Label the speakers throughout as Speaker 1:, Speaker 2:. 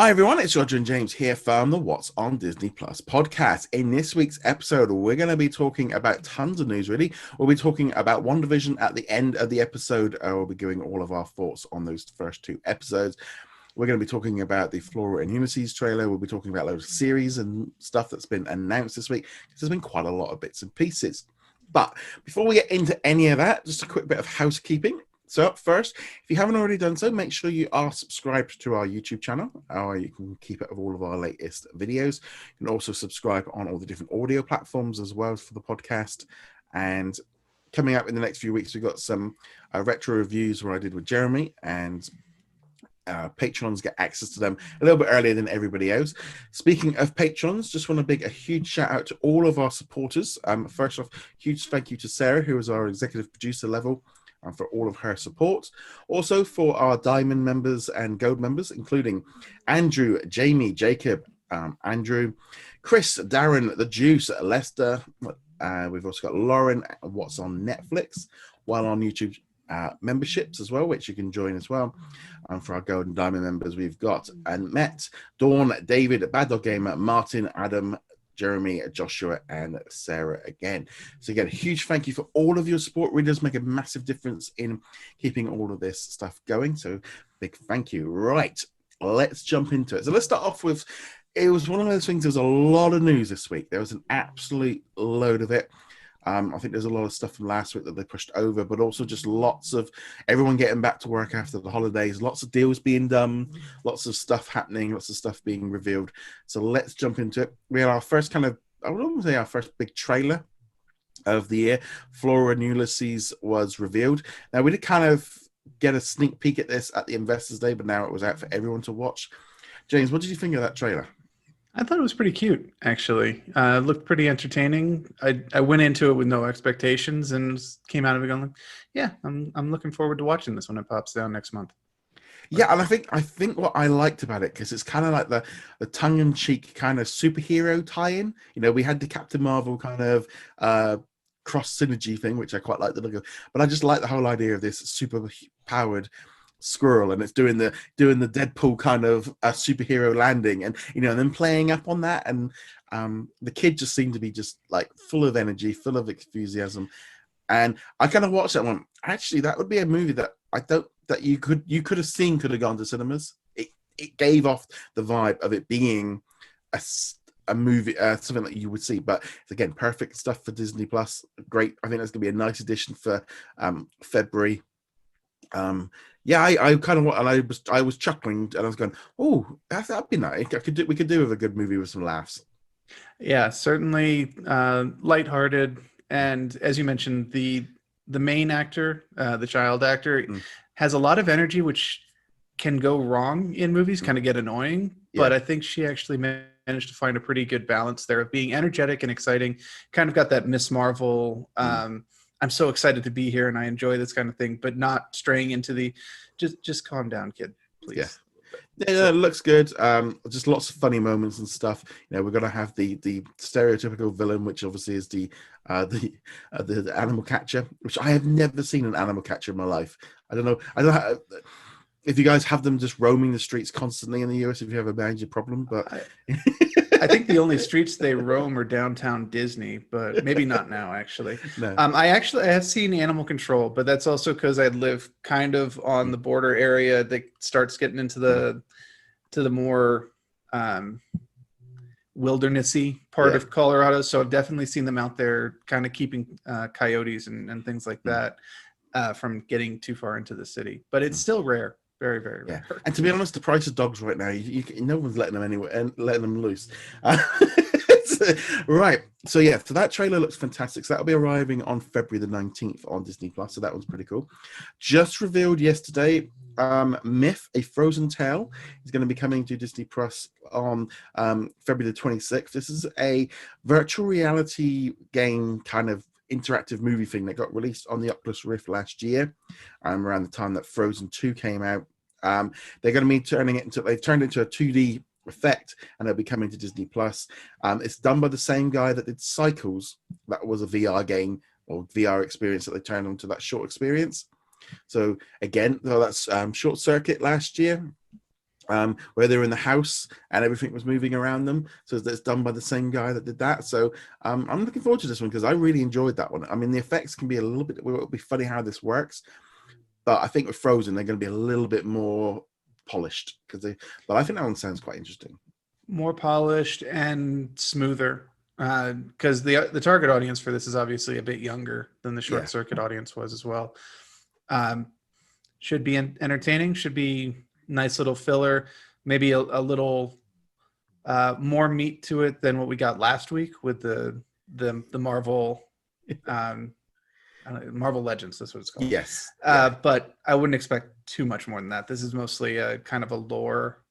Speaker 1: Hi everyone, it's Roger and James here from the What's on Disney Plus podcast. In this week's episode, we're going to be talking about tons of news, really. We'll be talking about WandaVision at the end of the episode. We'll be giving all of our thoughts on those first two episodes. We're going to be talking about the Flora and Ulysses trailer. We'll be talking about those series and stuff that's been announced this week. There's been quite a lot of bits and pieces. But before we get into any of that, just a quick bit of housekeeping. So up first, if you haven't already done so, make sure you are subscribed to our YouTube channel, or you can keep up with all of our latest videos. You can also subscribe on all the different audio platforms as well for the podcast. And coming up in the next few weeks, we've got some retro reviews where I did with Jeremy, and patrons get access to them a little bit earlier than everybody else. Speaking of patrons, just want to a huge shout out to all of our supporters. First off, huge thank you to Sarah, who is our executive producer level, and for all of her support. Also for our Diamond members and Gold members, including Andrew, Jamie, Jacob, Andrew, Chris, Darren, The Juice, Lester. We've also got Lauren, What's on Netflix, while on YouTube memberships as well, which you can join as well. For our Gold and Diamond members, we've got Matt, Dawn, David, Bad Dog Gamer, Martin, Adam, Jeremy, Joshua, and Sarah again. So again, a huge thank you for all of your support. It really does make a massive difference in keeping all of this stuff going. So big thank you. Right, let's jump into it. So let's start off with, it was one of those things, there was a lot of news this week. There was an absolute load of it. I think there's a lot of stuff from last week that they pushed over, but also just lots of everyone getting back to work after the holidays, lots of deals being done, lots of stuff happening, lots of stuff being revealed. So let's jump into it. We had our first I would almost say our first big trailer of the year. Flora and Ulysses was revealed. Now, we did kind of get a sneak peek at this at the Investors Day, but now it was out for everyone to watch. James, what did you think of that trailer?
Speaker 2: I thought it was pretty cute, actually. It looked pretty entertaining. I went into it with no expectations and came out of it going, yeah, I'm looking forward to watching this when it pops down next month.
Speaker 1: Yeah, and I think what I liked about it, because it's kind of like the tongue-in-cheek kind of superhero tie-in. You know, we had the Captain Marvel kind of cross synergy thing, which I quite like the look of. But I just like the whole idea of this super powered squirrel, and it's doing the Deadpool kind of superhero landing, and and then playing up on that, and the kid just seemed to be just like full of energy, full of enthusiasm, and I kind of watched that one. Actually, that would be a movie that you could have seen could have gone to cinemas. It gave off the vibe of it being a movie, something that you would see, but again, perfect stuff for Disney Plus. Great. I think that's gonna be a nice addition for February. Yeah, I kind of, and I was chuckling, and I was going, oh, that'd be nice. We could do with a good movie with some laughs.
Speaker 2: Yeah, certainly lighthearted, and as you mentioned, the main actor, the child actor, has a lot of energy, which can go wrong in movies, kind of get annoying. Yeah. But I think she actually managed to find a pretty good balance there of being energetic and exciting. Kind of got that Miss Marvel. I'm so excited to be here and I enjoy this kind of thing, but not straying into the just calm down, kid, please.
Speaker 1: Yeah, it looks good. Just lots of funny moments and stuff. We're gonna have the stereotypical villain, which obviously is the animal catcher, which I have never seen an animal catcher in my life. I don't know if you guys have them just roaming the streets constantly in the US, if you have a major problem, but
Speaker 2: I think the only streets they roam are downtown Disney, but maybe not now, actually. No. I have seen animal control, but that's also because I live kind of on the border area that starts getting into the more wildernessy part of Colorado. So I've definitely seen them out there kind of keeping coyotes and things like that from getting too far into the city. But it's still rare. Very, very rare.
Speaker 1: Yeah. And to be honest, the price of dogs right now, no one's letting them anywhere and letting them loose. Right. So yeah, so that trailer looks fantastic. So that'll be arriving on February the 19th on Disney Plus. So that one's pretty cool. Just revealed yesterday, Myth, A Frozen Tale is going to be coming to Disney Plus on February the 26th. This is a virtual reality game kind of interactive movie thing that got released on the Oculus Rift last year, around the time that Frozen 2 came out. They're going to be they've turned it into a 2D effect, and it'll be coming to Disney Plus. It's done by the same guy that did Cycles. That was a VR game or VR experience that they turned into that short experience. So again, that's Short Circuit last year. where they're in the house and everything was moving around them. So that's done by the same guy that did that. So I'm looking forward to this one because I really enjoyed that one. I mean, the effects can be a little bit, it'll be funny how this works, but I think with Frozen, they're going to be a little bit more polished but I think that one sounds quite interesting.
Speaker 2: More polished and smoother. Because the target audience for this is obviously a bit younger than the Short Circuit audience was as well. Should be entertaining, should be nice little filler, maybe a little more meat to it than what we got last week with the Marvel Marvel Legends. That's what it's called.
Speaker 1: Yes.
Speaker 2: But I wouldn't expect too much more than that. This is mostly a kind of a lore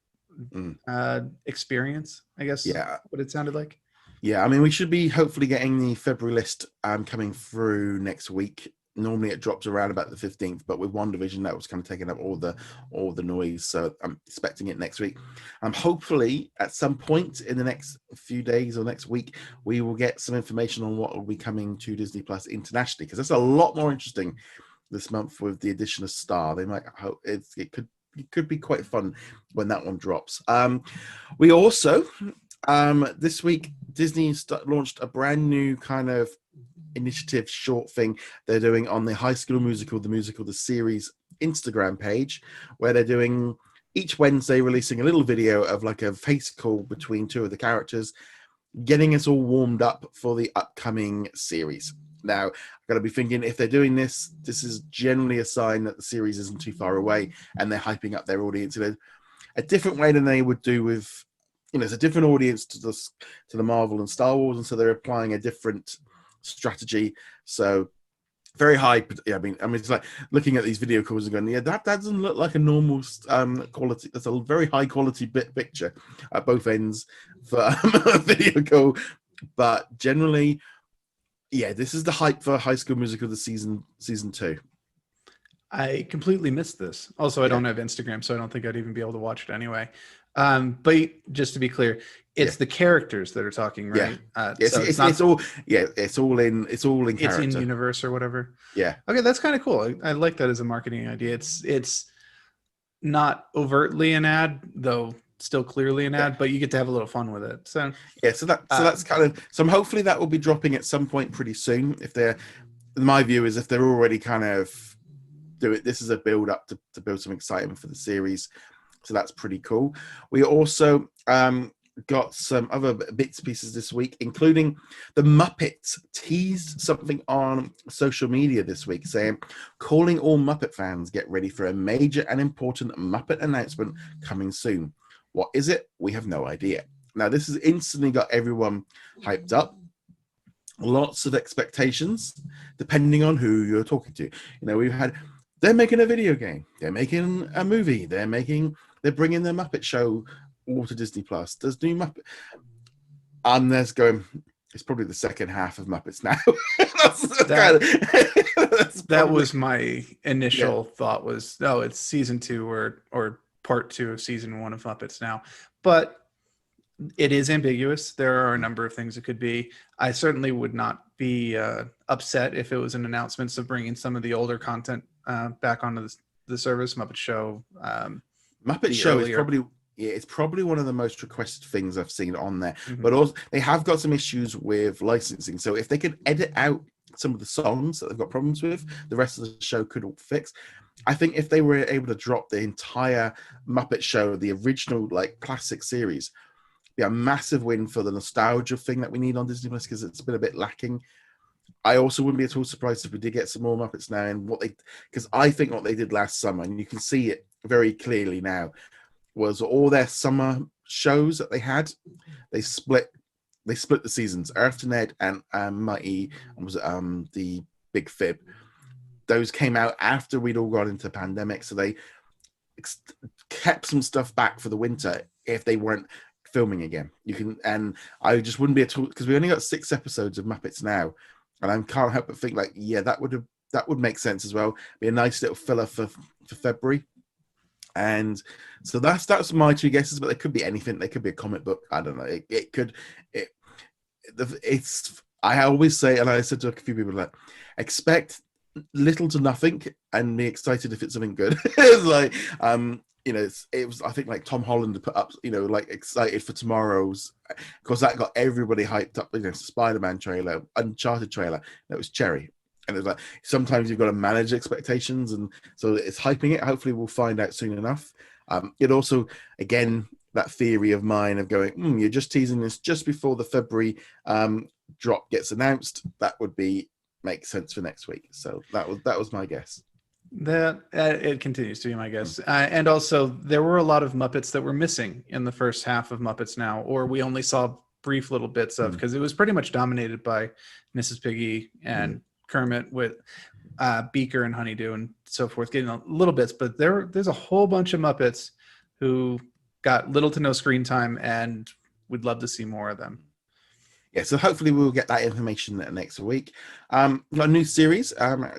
Speaker 2: experience, I guess.
Speaker 1: Yeah.
Speaker 2: What it sounded like.
Speaker 1: Yeah, I mean, we should be hopefully getting the February list coming through next week. Normally it drops around about the 15th, but with WandaVision, that was kind of taking up all the noise. So I'm expecting it next week. Hopefully at some point in the next few days or next week, we will get some information on what will be coming to Disney Plus internationally, because that's a lot more interesting this month with the addition of Star. They might hope it could be quite fun when that one drops. We also this week Disney launched a brand new kind of initiative short thing they're doing on the High School Musical, the series Instagram page, where they're doing each Wednesday releasing a little video of like a face call between two of the characters, getting us all warmed up for the upcoming series. Now, I've got to be thinking, if they're doing this is generally a sign that the series isn't too far away and they're hyping up their audience in a different way than they would do with, it's a different audience to the Marvel and Star Wars, and so they're applying a different strategy. So very high. I mean, it's like looking at these video calls and going, that doesn't look like a normal quality. That's a very high quality picture at both ends for a video call. But generally, this is the hype for High School Musical, the season 2.
Speaker 2: I completely missed this. Also, I don't have Instagram, so I don't think I'd even be able to watch it anyway. But just to be clear, it's the characters that are talking, right?
Speaker 1: It's all in character.
Speaker 2: It's in universe or whatever.
Speaker 1: Yeah.
Speaker 2: Okay, that's kind of cool. I like that as a marketing idea. It's not overtly an ad, though still clearly an ad, but you get to have a little fun with it. So
Speaker 1: that's kind of, so hopefully that will be dropping at some point pretty soon. My view is if they're already kind of this is a build up to build some excitement for the series. So that's pretty cool. We also got some other bits and pieces this week, including the Muppets teased something on social media this week, saying, calling all Muppet fans, get ready for a major and important Muppet announcement coming soon. What is it? We have no idea. Now, this has instantly got everyone hyped up. Lots of expectations, depending on who you're talking to. They're making a video game. They're making a movie. They're bringing the Muppet Show all to Disney Plus. There's new Muppet. It's probably the second half of Muppets now.
Speaker 2: That was my initial thought was, it's season 2 or part 2 of season 1 of Muppets now. But it is ambiguous. There are a number of things it could be. I certainly would not be upset if it was an announcement of bringing some of the older content back onto the service. Muppet Show.
Speaker 1: Muppet Show is probably one of the most requested things I've seen on there.
Speaker 2: Mm-hmm.
Speaker 1: But also, they have got some issues with licensing. So if they could edit out some of the songs that they've got problems with, the rest of the show could all fix. I think if they were able to drop the entire Muppet Show, the original classic series, be a massive win for the nostalgia thing that we need on Disney Plus, because it's been a bit lacking. I also wouldn't be at all surprised if we did get some more Muppets now, and because I think what they did last summer, and you can see it very clearly now, was all their summer shows that they had. They split the seasons. Earth to Ned and Mighty was the Big Fib. Those came out after we'd all got into the pandemic, so they kept some stuff back for the winter if they weren't filming again. And I just wouldn't be at all, because we only got 6 episodes of Muppets now, and I can't help but think that would make sense as well. Be a nice little filler for February. And so that's my 2 guesses, but they could be anything. They could be a comic book. I don't know. I always say, and I said to a few people, expect little to nothing and be excited if it's something good. It's it was, I think, like Tom Holland put up, like excited for tomorrow's, because that got everybody hyped up. Spider-Man trailer, Uncharted trailer. That was Cherry, and it was like sometimes you've got to manage expectations, and so it's hyping it. Hopefully, we'll find out soon enough. It also, again, that theory of mine of going, you're just teasing this just before the February drop gets announced. That would make sense for next week. So that was my guess.
Speaker 2: That it continues to be my guess. And also, there were a lot of Muppets that were missing in the first half of Muppets Now, or we only saw brief little bits of, because it was pretty much dominated by Mrs. Piggy and Kermit with Beaker and Honeydew and so forth, getting a little bits. But there's a whole bunch of Muppets who got little to no screen time, and we'd love to see more of them.
Speaker 1: Yeah, so hopefully we'll get that information next week. Got a new series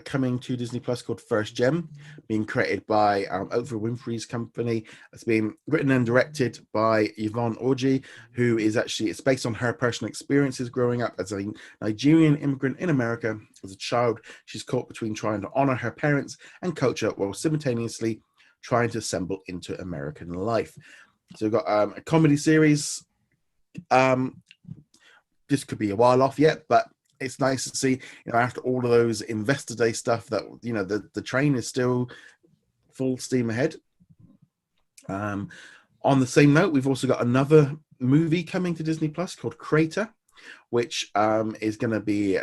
Speaker 1: coming to Disney Plus called First Gem, being created by Oprah Winfrey's company. It's been written and directed by Yvonne Orji, who is it's based on her personal experiences growing up as a Nigerian immigrant in America. As a child, she's caught between trying to honor her parents and culture while simultaneously trying to assemble into American life. So we've got a comedy series. This could be a while off yet, but it's nice to see, after all of those Investor Day stuff, that the train is still full steam ahead. On the same note, we've also got another movie coming to Disney Plus called Crater, which is going to be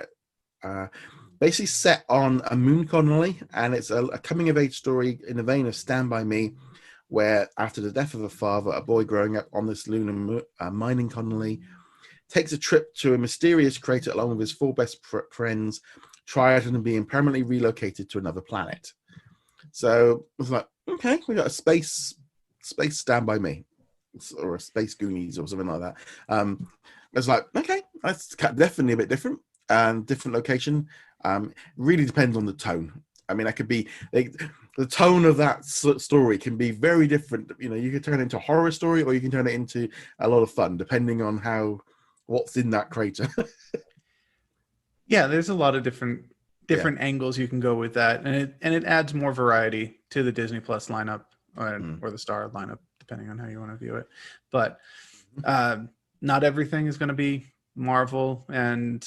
Speaker 1: basically set on a moon colony, and it's a coming of age story in the vein of Stand By Me, where after the death of a father, a boy growing up on this lunar mining colony takes a trip to a mysterious crater along with his four best friends, prior to them being permanently relocated to another planet. So it's like, okay, we got a space Stand By Me, or a Space Goonies or something like that. It's like, okay, that's definitely a bit different and different location. Really depends on the tone. I mean, that could be the tone of that story can be very different. You can turn it into a horror story, or you can turn it into a lot of fun, depending on what's in that crater.
Speaker 2: Yeah, there's a lot of different angles you can go with that, and it adds more variety to the Disney Plus lineup or the Star lineup, depending on how you want to view it. But not everything is going to be Marvel and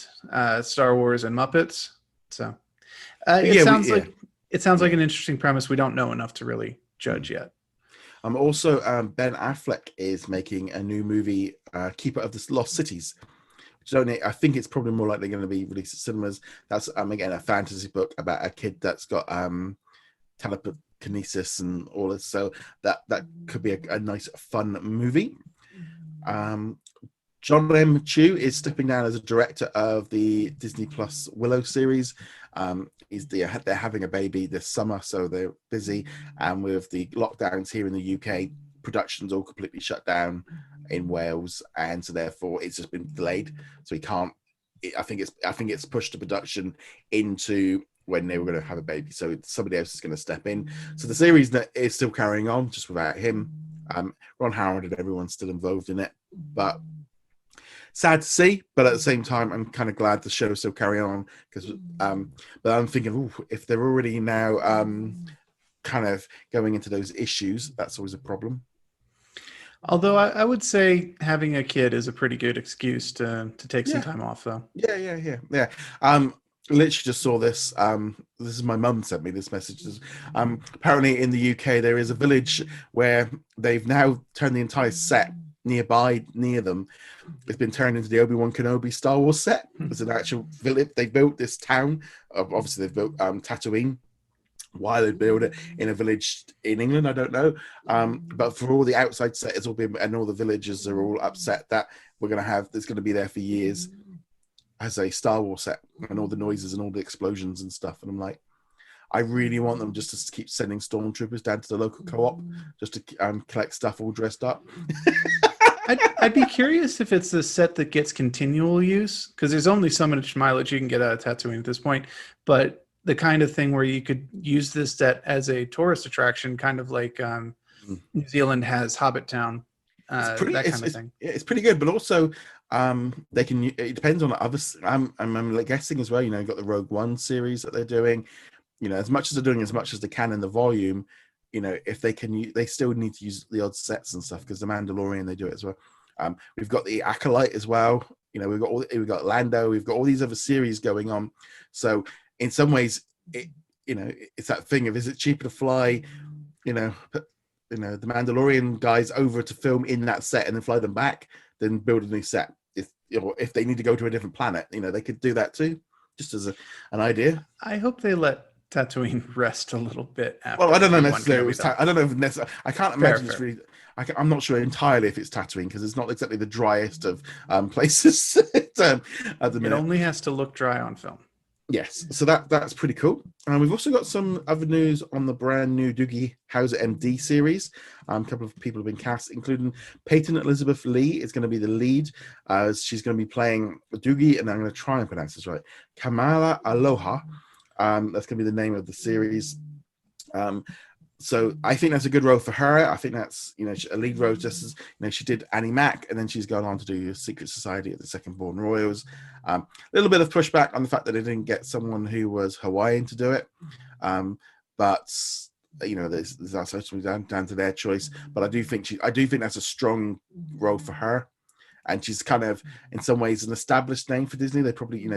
Speaker 2: Star Wars and Muppets. So it sounds like an interesting premise. We don't know enough to really judge yet.
Speaker 1: Also, Ben Affleck is making a new movie, Keeper of the Lost Cities, which I think it's probably more likely going to be released at cinemas. That's again a fantasy book about a kid that's got telekinesis and all this. So that could be a nice, fun movie. John M. Chu is stepping down as a director of the Disney Plus Willow series. They're having a baby this summer, so they're busy. And with the lockdowns here in the UK, production's all completely shut down in Wales, and so therefore it's just been delayed. So he can't. I think it's pushed the production into when they were going to have a baby. So somebody else is going to step in. So the series that is still carrying on, just without him. Ron Howard and everyone's still involved in it, but sad to see. But at the same time, I'm kind of glad the show is still carrying on, because but I'm thinking, if they're already now kind of going into those issues, that's always a problem.
Speaker 2: Although I would say having a kid is a pretty good excuse to take some time off, though.
Speaker 1: Yeah. Literally just saw this. This is my mum sent me this message. Apparently in the UK there is a village where they've now turned the entire set near them. It's been turned into the Obi-Wan Kenobi Star Wars set. It's an actual village. They built this town. Obviously they've built Tatooine. Why they build it in a village in England, I don't know. But for all the outside set, it's all been, and all the villagers are all upset that we're going to have, it's going to be there for years as a Star Wars set, and all the noises and all the explosions and stuff. And I'm like, I really want them just to keep sending stormtroopers down to the local co-op just to collect stuff all dressed up.
Speaker 2: I'd be curious if it's a set that gets continual use, because there's only so much mileage you can get out of Tatooine at this point. But the kind of thing where you could use this set as a tourist attraction, kind of like New Zealand has Hobbit Town, that kind of thing.
Speaker 1: It's pretty good, but also they can. It depends on others. I'm guessing as well. You've got the Rogue One series that they're doing. As much as they're doing as much as they can in the volume, if they can, they still need to use the odd sets and stuff because the Mandalorian they do it as well. We've got the Acolyte as well. We've got Lando. We've got all these other series going on. So in some ways, it's that thing of, is it cheaper to fly, the Mandalorian guys over to film in that set and then fly them back than build a new set? If they need to go to a different planet, they could do that too, just as an idea.
Speaker 2: I hope they let Tatooine rest a little bit after.
Speaker 1: Well, I don't know necessarily. I don't know if necessarily. I can't imagine it's really. I'm not sure entirely if it's Tatooine because it's not exactly the driest of places at the minute.
Speaker 2: It only has to look dry on film.
Speaker 1: Yes, so that's pretty cool. And we've also got some other news on the brand new Doogie Howser MD series. A couple of people have been cast, including Peyton Elizabeth Lee is going to be the lead. She's going to be playing Doogie, and I'm going to try and pronounce this right. Kameāloha. That's going to be the name of the series. So I think that's a good role for her. I think that's, a lead role, just as, she did Annie Mac, and then she's gone on to do Secret Society at the Second Born Royals. A little bit of pushback on the fact that they didn't get someone who was Hawaiian to do it. But, that's actually down to their choice. But I do think that's a strong role for her. And she's kind of, in some ways, an established name for Disney. They probably,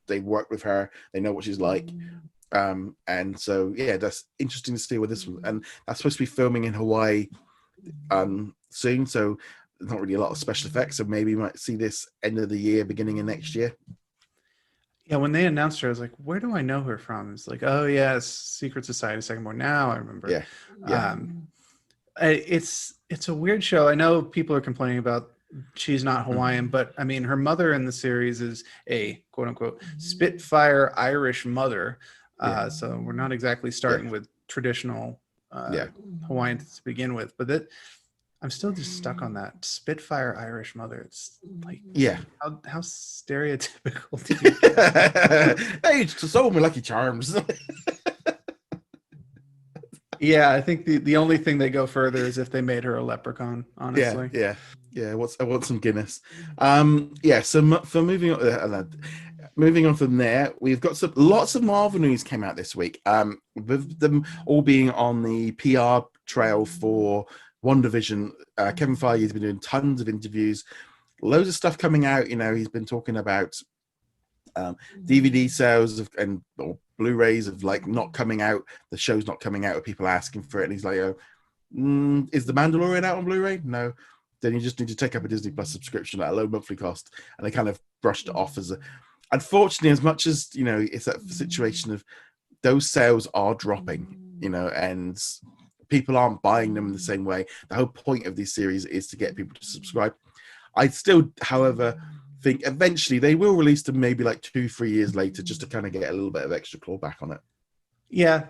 Speaker 1: they work with her. They know what she's like. And so, that's interesting to see where this one, and that's supposed to be filming in Hawaii soon. So there's not really a lot of special effects. So maybe we might see this end of the year, beginning of next year.
Speaker 2: Yeah, when they announced her, I was like, where do I know her from? It's like, oh yeah, it's Secret Society Second Born. Now I remember.
Speaker 1: Yeah.
Speaker 2: It's a weird show. I know people are complaining about she's not Hawaiian, but I mean, her mother in the series is a quote unquote Spitfire Irish mother. So we're not exactly starting with traditional Hawaiian to begin with, but I'm still just stuck on that Spitfire Irish mother. It's like, how stereotypical do you get?
Speaker 1: Hey, so me Lucky Charms.
Speaker 2: Yeah, I think the only thing they go further is if they made her a leprechaun, honestly.
Speaker 1: Yeah. I want some Guinness. So for moving on from there, we've got lots of Marvel news came out this week. With them all being on the PR trail for WandaVision. Kevin Feige has been doing tons of interviews, loads of stuff coming out. He's been talking about DVD sales or Blu-rays of not coming out. The show's not coming out with people asking for it, and he's like, is the Mandalorian out on Blu-ray? No. Then you just need to take up a Disney Plus subscription at a low monthly cost. And they kind of brushed it off as unfortunately, as much as it's that situation of those sales are dropping, and people aren't buying them in the same way. The whole point of this series is to get people to subscribe. I still, however, think eventually they will release them, maybe 2-3 years later, just to kind of get a little bit of extra clawback on it.
Speaker 2: Yeah,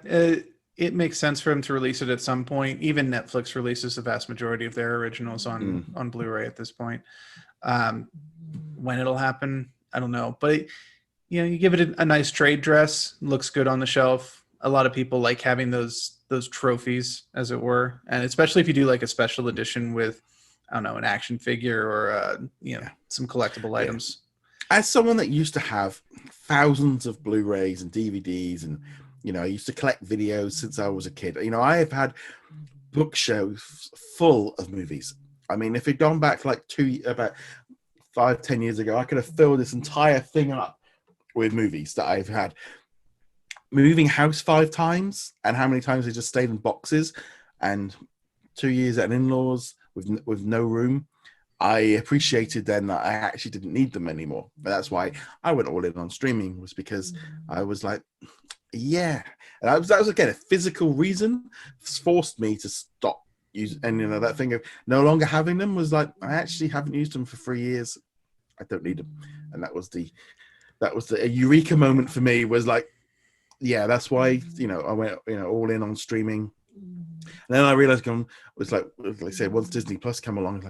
Speaker 2: it makes sense for them to release it at some point. Even Netflix releases the vast majority of their originals on Blu-ray at this point. When it'll happen, I don't know. But you give it a nice trade dress, looks good on the shelf. A lot of people like having those trophies, as it were, and especially if you do a special edition with, I don't know, an action figure or some collectible items.
Speaker 1: As someone that used to have thousands of Blu-rays and DVDs, and I used to collect videos since I was a kid. I have had bookshelves full of movies. I mean, if it'd gone back about 5-10 years ago, I could have filled this entire thing up with movies that I've had. Moving house 5 times, and how many times they just stayed in boxes, and 2 years at an in-laws with no room. I appreciated then that I actually didn't need them anymore. But that's why I went all in on streaming, was because I was like, and that was again a physical reason forced me to stop using. And that thing of no longer having them was like, I actually haven't used them for 3 years. I don't need them, and that was the eureka moment for me. Was like, that's why I went all in on streaming. And then I realized, once Disney Plus come along,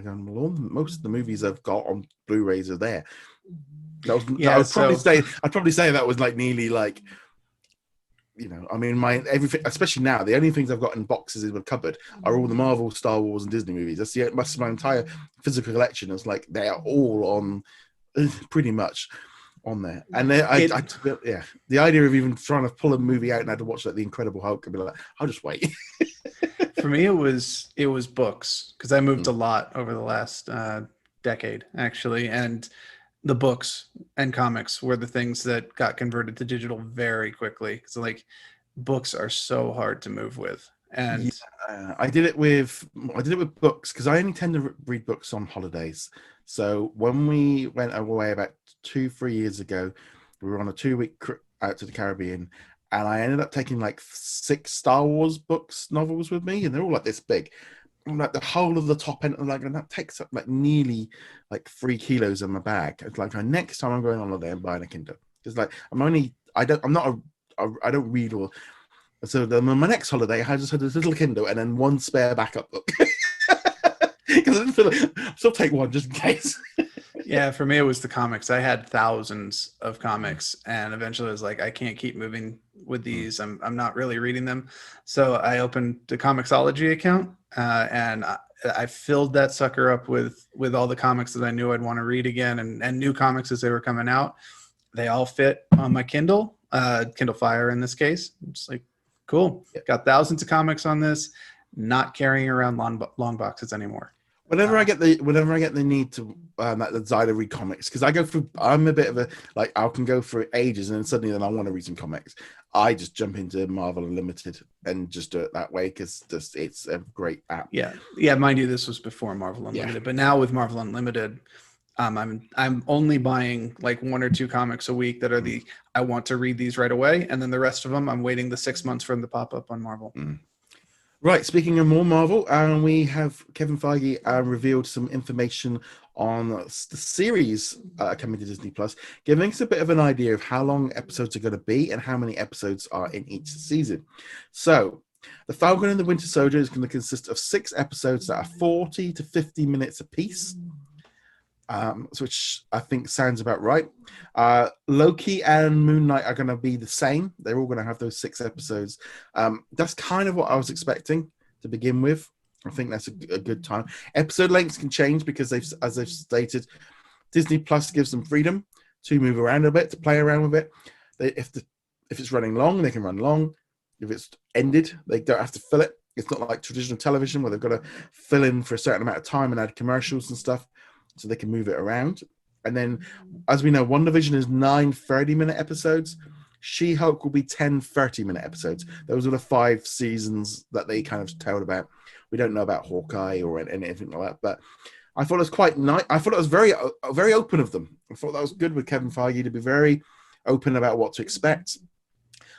Speaker 1: most of the movies I've got on Blu-rays are there. I'd probably say that was nearly everything, especially now, the only things I've got in boxes in my cupboard are all the Marvel, Star Wars, and Disney movies. That's my entire physical collection. It's they are all on pretty much. on there. And then the idea of even trying to pull a movie out and I had to watch like The Incredible Hulk, I'd be like, I'll just wait.
Speaker 2: For me, it was books, because I moved a lot over the last decade, actually, and the books and comics were the things that got converted to digital very quickly. So like, books are so hard to move with, and
Speaker 1: I did it with books because I only tend to read books on holidays. So when we went away about 2-3 years ago, we were on a 2-week trip out to the Caribbean, and I ended up taking like 6 Star Wars novels with me, and they're all like this big. I'm like the whole of the top end, and that takes up like nearly like 3 kilos in my bag. It's like next time I'm going on holiday, I'm buying a Kindle. It's like I don't read all. So then on my next holiday, I just had this little Kindle and then 1 spare backup book. Because I didn't feel like I'll still take one just in case.
Speaker 2: Yeah, for me, it was the comics. I had thousands of comics, and eventually I was like, I can't keep moving with these. I'm not really reading them. So I opened the Comixology account, and I filled that sucker up with all the comics that I knew I'd want to read again, and new comics as they were coming out. They all fit on my Kindle, Kindle Fire in this case. I'm just like, cool. Got thousands of comics on this, not carrying around long boxes anymore.
Speaker 1: Whenever I get the need to that desire to read comics, because I'm a bit of a like I can go for ages and then suddenly I want to read some comics. I just jump into Marvel Unlimited and just do it that way because it's a great app.
Speaker 2: Yeah. Mind you, this was before Marvel Unlimited, but now with Marvel Unlimited, I'm only buying like 1 or 2 comics a week that are I want to read these right away, and then the rest of them I'm waiting the 6 months for them to pop up on Marvel.
Speaker 1: Right, speaking of more Marvel, we have Kevin Feige revealed some information on the series coming to Disney Plus, giving us a bit of an idea of how long episodes are going to be and how many episodes are in each season. So, The Falcon and the Winter Soldier is going to consist of 6 episodes that are 40 to 50 minutes apiece, which I think sounds about right. Loki and Moon Knight are going to be the same. They're all going to have those 6 episodes. That's kind of what I was expecting to begin with. I think that's a good time. Episode lengths can change because as they've stated, Disney Plus gives them freedom to move around a bit, to play around with it. If it's running long, they can run long. If it's ended, they don't have to fill it. It's not like traditional television where they've got to fill in for a certain amount of time and add commercials and stuff, so they can move it around. And then, as we know, WandaVision is 9 30-minute episodes. She-Hulk will be 10 30-minute episodes. Those are the 5 seasons that they kind of told about. We don't know about Hawkeye or anything like that, but I thought it was quite nice. I thought it was very, very open of them. I thought that was good with Kevin Feige to be very open about what to expect.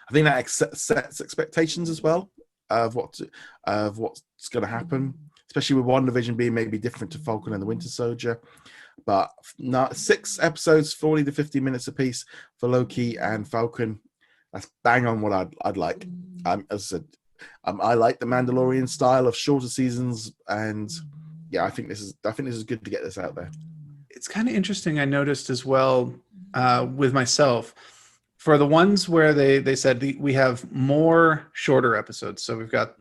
Speaker 1: I think that sets expectations as well of what's going to happen, especially with WandaVision being maybe different to Falcon and the Winter Soldier. But 6 episodes, 40 to 50 minutes apiece for Loki and Falcon. That's bang on what I'd like. As I said, I like the Mandalorian style of shorter seasons, and I think this is good to get this out there.
Speaker 2: It's kind of interesting. I noticed as well with myself, for the ones where they said we have more shorter episodes. So we've got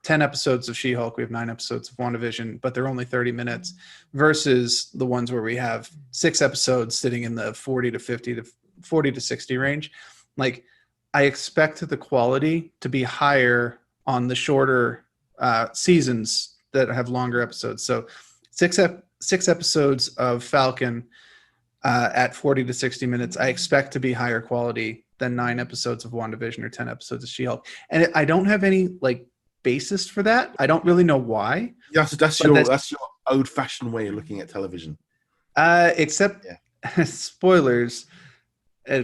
Speaker 2: 10 episodes of She-Hulk, we have 9 episodes of WandaVision, but they're only 30 minutes, versus the ones where we have 6 episodes sitting in the 40 to 50 to 40 to 60 range. Like, I expect the quality to be higher on the shorter seasons that have longer episodes. So 6 episodes of Falcon at 40 to 60 minutes, I expect to be higher quality than 9 episodes of WandaVision or 10 episodes of She-Hulk. And I don't have any basis for that. I don't really know why.
Speaker 1: Yes, that's your old-fashioned way of looking at television.
Speaker 2: Except spoilers,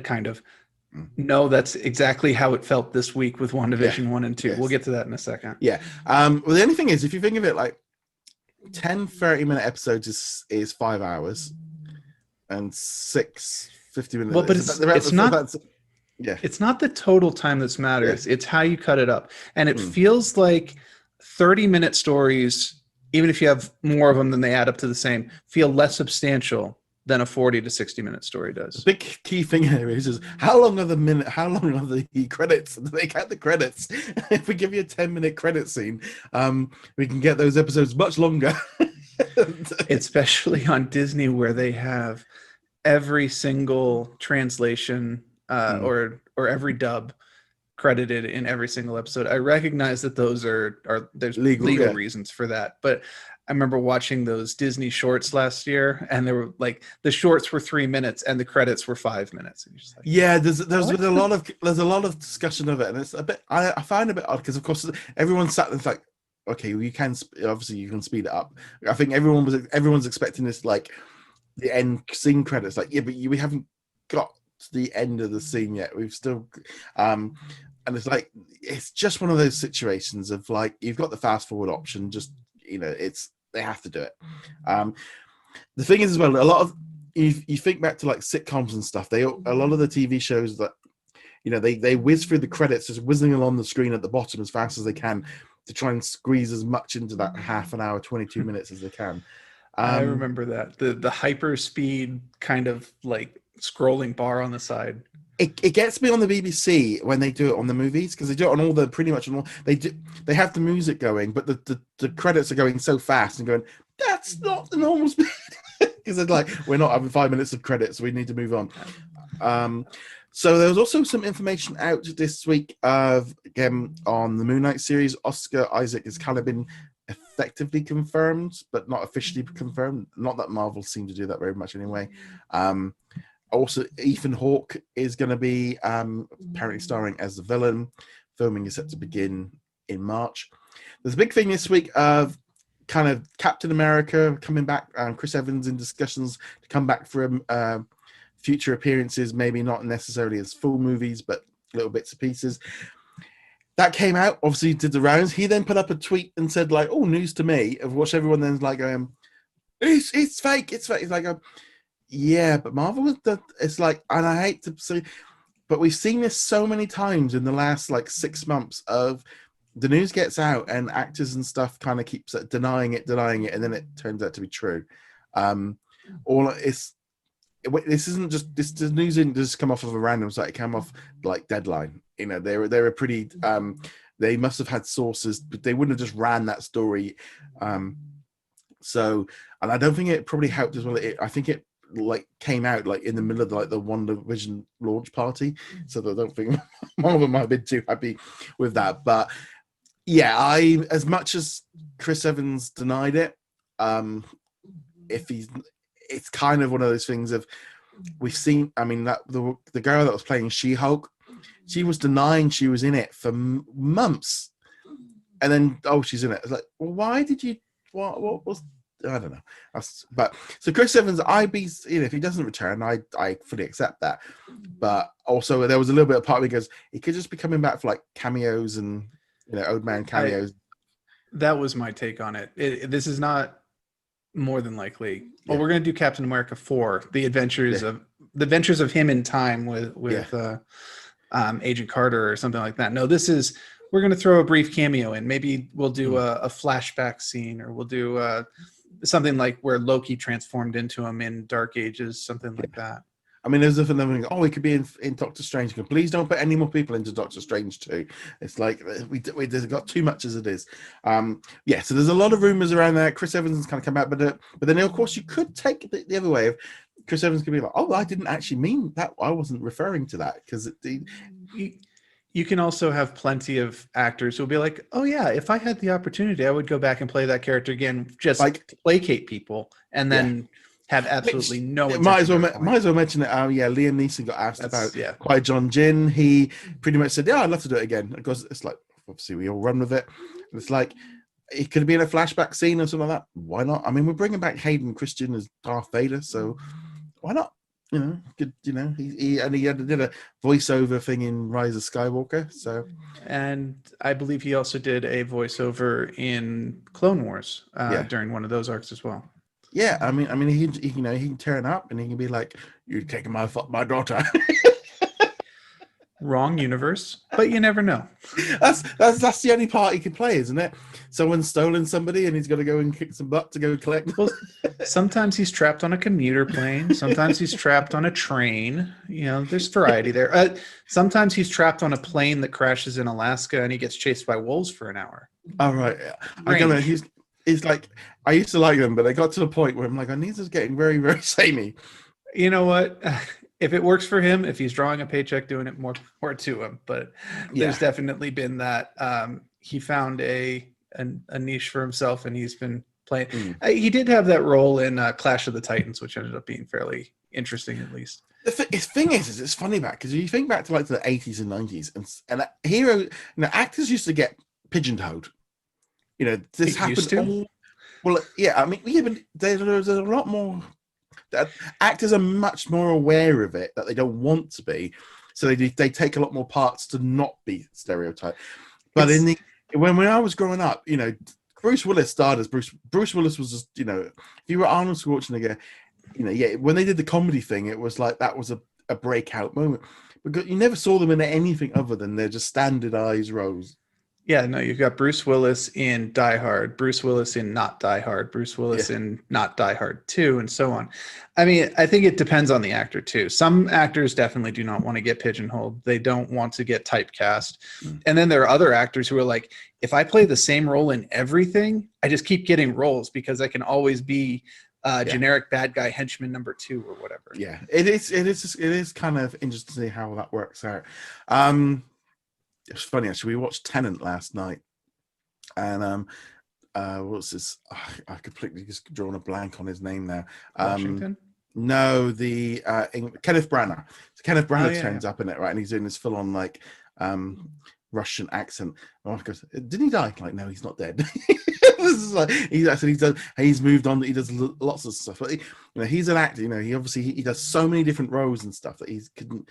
Speaker 2: kind of. No, that's exactly how it felt this week with WandaVision 1 and 2. Yes. We'll get to that in a second.
Speaker 1: Yeah. Well, the only thing is, if you think of it like 10 30-minute episodes is 5 hours, and 6 50-minute.
Speaker 2: Well, but it's not. Yeah, it's not the total time that matters. Yeah. It's how you cut it up, and it feels like 30-minute stories, even if you have more of them than they add up to the same, feel less substantial than a 40 to 60-minute story does.
Speaker 1: The big key thing here is how long are the credits? Do they count the credits? If we give you a 10-minute credit scene, we can get those episodes much longer.
Speaker 2: Especially on Disney, where they have every single translation or every dub credited in every single episode. I recognize that those are there's legal reasons for that, but I remember watching those Disney shorts last year, and they were like the shorts were 3 minutes and the credits were 5 minutes. And you're just like,
Speaker 1: yeah, there's been a lot of discussion of it, and it's a bit I find it a bit odd because of course everyone sat there like, okay, well, you can obviously you can speed it up. I think everyone's expecting this like the end scene credits, like yeah, but we haven't got to the end of the scene yet. We've still and it's like it's just one of those situations of like you've got the fast forward option, just it's they have to do it. The thing is as well, a lot of you think back to like sitcoms and stuff, a lot of the TV shows that they whiz through the credits, just whizzing along the screen at the bottom as fast as they can to try and squeeze as much into that half an hour, 22 minutes as they can.
Speaker 2: I remember that the hyper speed kind of like scrolling bar on the side.
Speaker 1: It gets me on the BBC when they do it on the movies, because they do it on all the pretty much on all they have the music going, but the credits are going so fast and going, that's not the normal speed, because they're like, we're not having 5 minutes of credits, so we need to move on. So there was also some information out this week again on the Moon Knight series. Oscar Isaac has kind of been effectively confirmed, but not officially confirmed. Not that Marvel seemed to do that very much anyway. Also, Ethan Hawke is going to be apparently starring as the villain. Filming is set to begin in March. There's a big thing this week of kind of Captain America coming back. Chris Evans in discussions to come back for future appearances, maybe not necessarily as full movies, but little bits and pieces. That came out, obviously did the rounds. He then put up a tweet and said like, "Oh, news to me," of which everyone then's like, "It's fake, it's fake." It's like, yeah, but Marvel was it's like, and I hate to say, but we've seen this so many times in the last like 6 months of the news gets out and actors and stuff kind of keeps denying it, and then it turns out to be true. This isn't just this news didn't just come off of a random site. It came off like Deadline. They were pretty. They must have had sources, but they wouldn't have just ran that story. So, and I don't think it probably helped as well. I think it like came out like in the middle of the WandaVision launch party, so I don't think Marvel might have been too happy with that. But yeah, as much as Chris Evans denied it, it's kind of one of those things of we've seen. I mean, that the girl that was playing She-Hulk, she was denying she was in it for months, and then she's in it. It's like, well, why did you? What was? I don't know. But so Chris Evans, if he doesn't return, I fully accept that. But also there was a little bit of part of me goes, he could just be coming back for like cameos and old man cameos.
Speaker 2: That was my take on it. This is not more than likely. Well, we're going to do Captain America 4, the adventures of him in time with Agent Carter or something like that. No, this is we're going to throw a brief cameo in. Maybe we'll do a flashback scene, or we'll do something like where Loki transformed into him in Dark Ages, something like that.
Speaker 1: I mean, there's nothing like, he could be in Doctor Strange. Please don't put any more people into Doctor Strange 2. It's like we've got too much as it is. So there's a lot of rumors around there. Chris Evans has kind of come out, but then of course you could take it the other way. Of Chris Evans could be like, I didn't actually mean that. I wasn't referring to that, because
Speaker 2: you can also have plenty of actors who'll be like, oh yeah, if I had the opportunity, I would go back and play that character again, just like to placate people, and then have absolutely no.
Speaker 1: Might as well mention it. Liam Neeson got asked about Qui-Gon Jinn. He pretty much said, I'd love to do it again, because it's like, obviously we all run with it. And it's like, it could be in a flashback scene or something like that. Why not? I mean, we're bringing back Hayden Christian as Darth Vader, so why not? He did a voiceover thing in Rise of Skywalker. So,
Speaker 2: and I believe he also did a voiceover in Clone Wars during one of those arcs as well.
Speaker 1: Yeah, I mean, he can turn up and he can be like, "You're taking my daughter."
Speaker 2: Wrong universe, but you never know.
Speaker 1: That's the only part he can play, isn't it? Someone's stolen somebody and he's got to go and kick some butt to go collect.
Speaker 2: Well, sometimes he's trapped on a commuter plane. Sometimes he's trapped on a train. There's variety there. Sometimes he's trapped on a plane that crashes in Alaska and he gets chased by wolves for an hour.
Speaker 1: All right, I don't know. He's like, I used to like them, but they got to the point where I'm like, these are getting very, very samey.
Speaker 2: You know what? If it works for him, if he's drawing a paycheck doing it, more to him. But there's definitely been that he found a niche for himself, and he's been playing. He did have that role in Clash of the Titans, which ended up being fairly interesting, at least.
Speaker 1: The thing is it's funny back because you think back to like the 80s and 90s, and actors used to get pigeonholed. This happened all. Well, yeah, I mean, there's a lot more. Actors are much more aware of it that they don't want to be, so they take a lot more parts to not be stereotyped. But when I was growing up, Bruce Willis starred as Bruce Willis was just, if you were Arnold Schwarzenegger, when they did the comedy thing, it was like that was a breakout moment, because you never saw them in anything other than they're just standardized roles.
Speaker 2: Yeah, no, you've got Bruce Willis in Die Hard, Bruce Willis in Not Die Hard, Bruce Willis in Not Die Hard 2, and so on. I mean, I think it depends on the actor, too. Some actors definitely do not want to get pigeonholed. They don't want to get typecast. And then there are other actors who are like, if I play the same role in everything, I just keep getting roles because I can always be generic bad guy henchman number 2 or whatever.
Speaker 1: Yeah, it is kind of interesting to see how that works out. It's funny actually. We watched Tenet last night, and what's this? I completely just drawn a blank on his name now.
Speaker 2: Washington?
Speaker 1: No, the Kenneth Branagh. So Kenneth Branagh turns up in it, right? And he's doing this full-on like Russian accent. My wife goes, "Didn't he die?" Like, no, he's not dead. This is like he's moved on. He does lots of stuff, but he's an actor. He obviously he does so many different roles and stuff that he couldn't.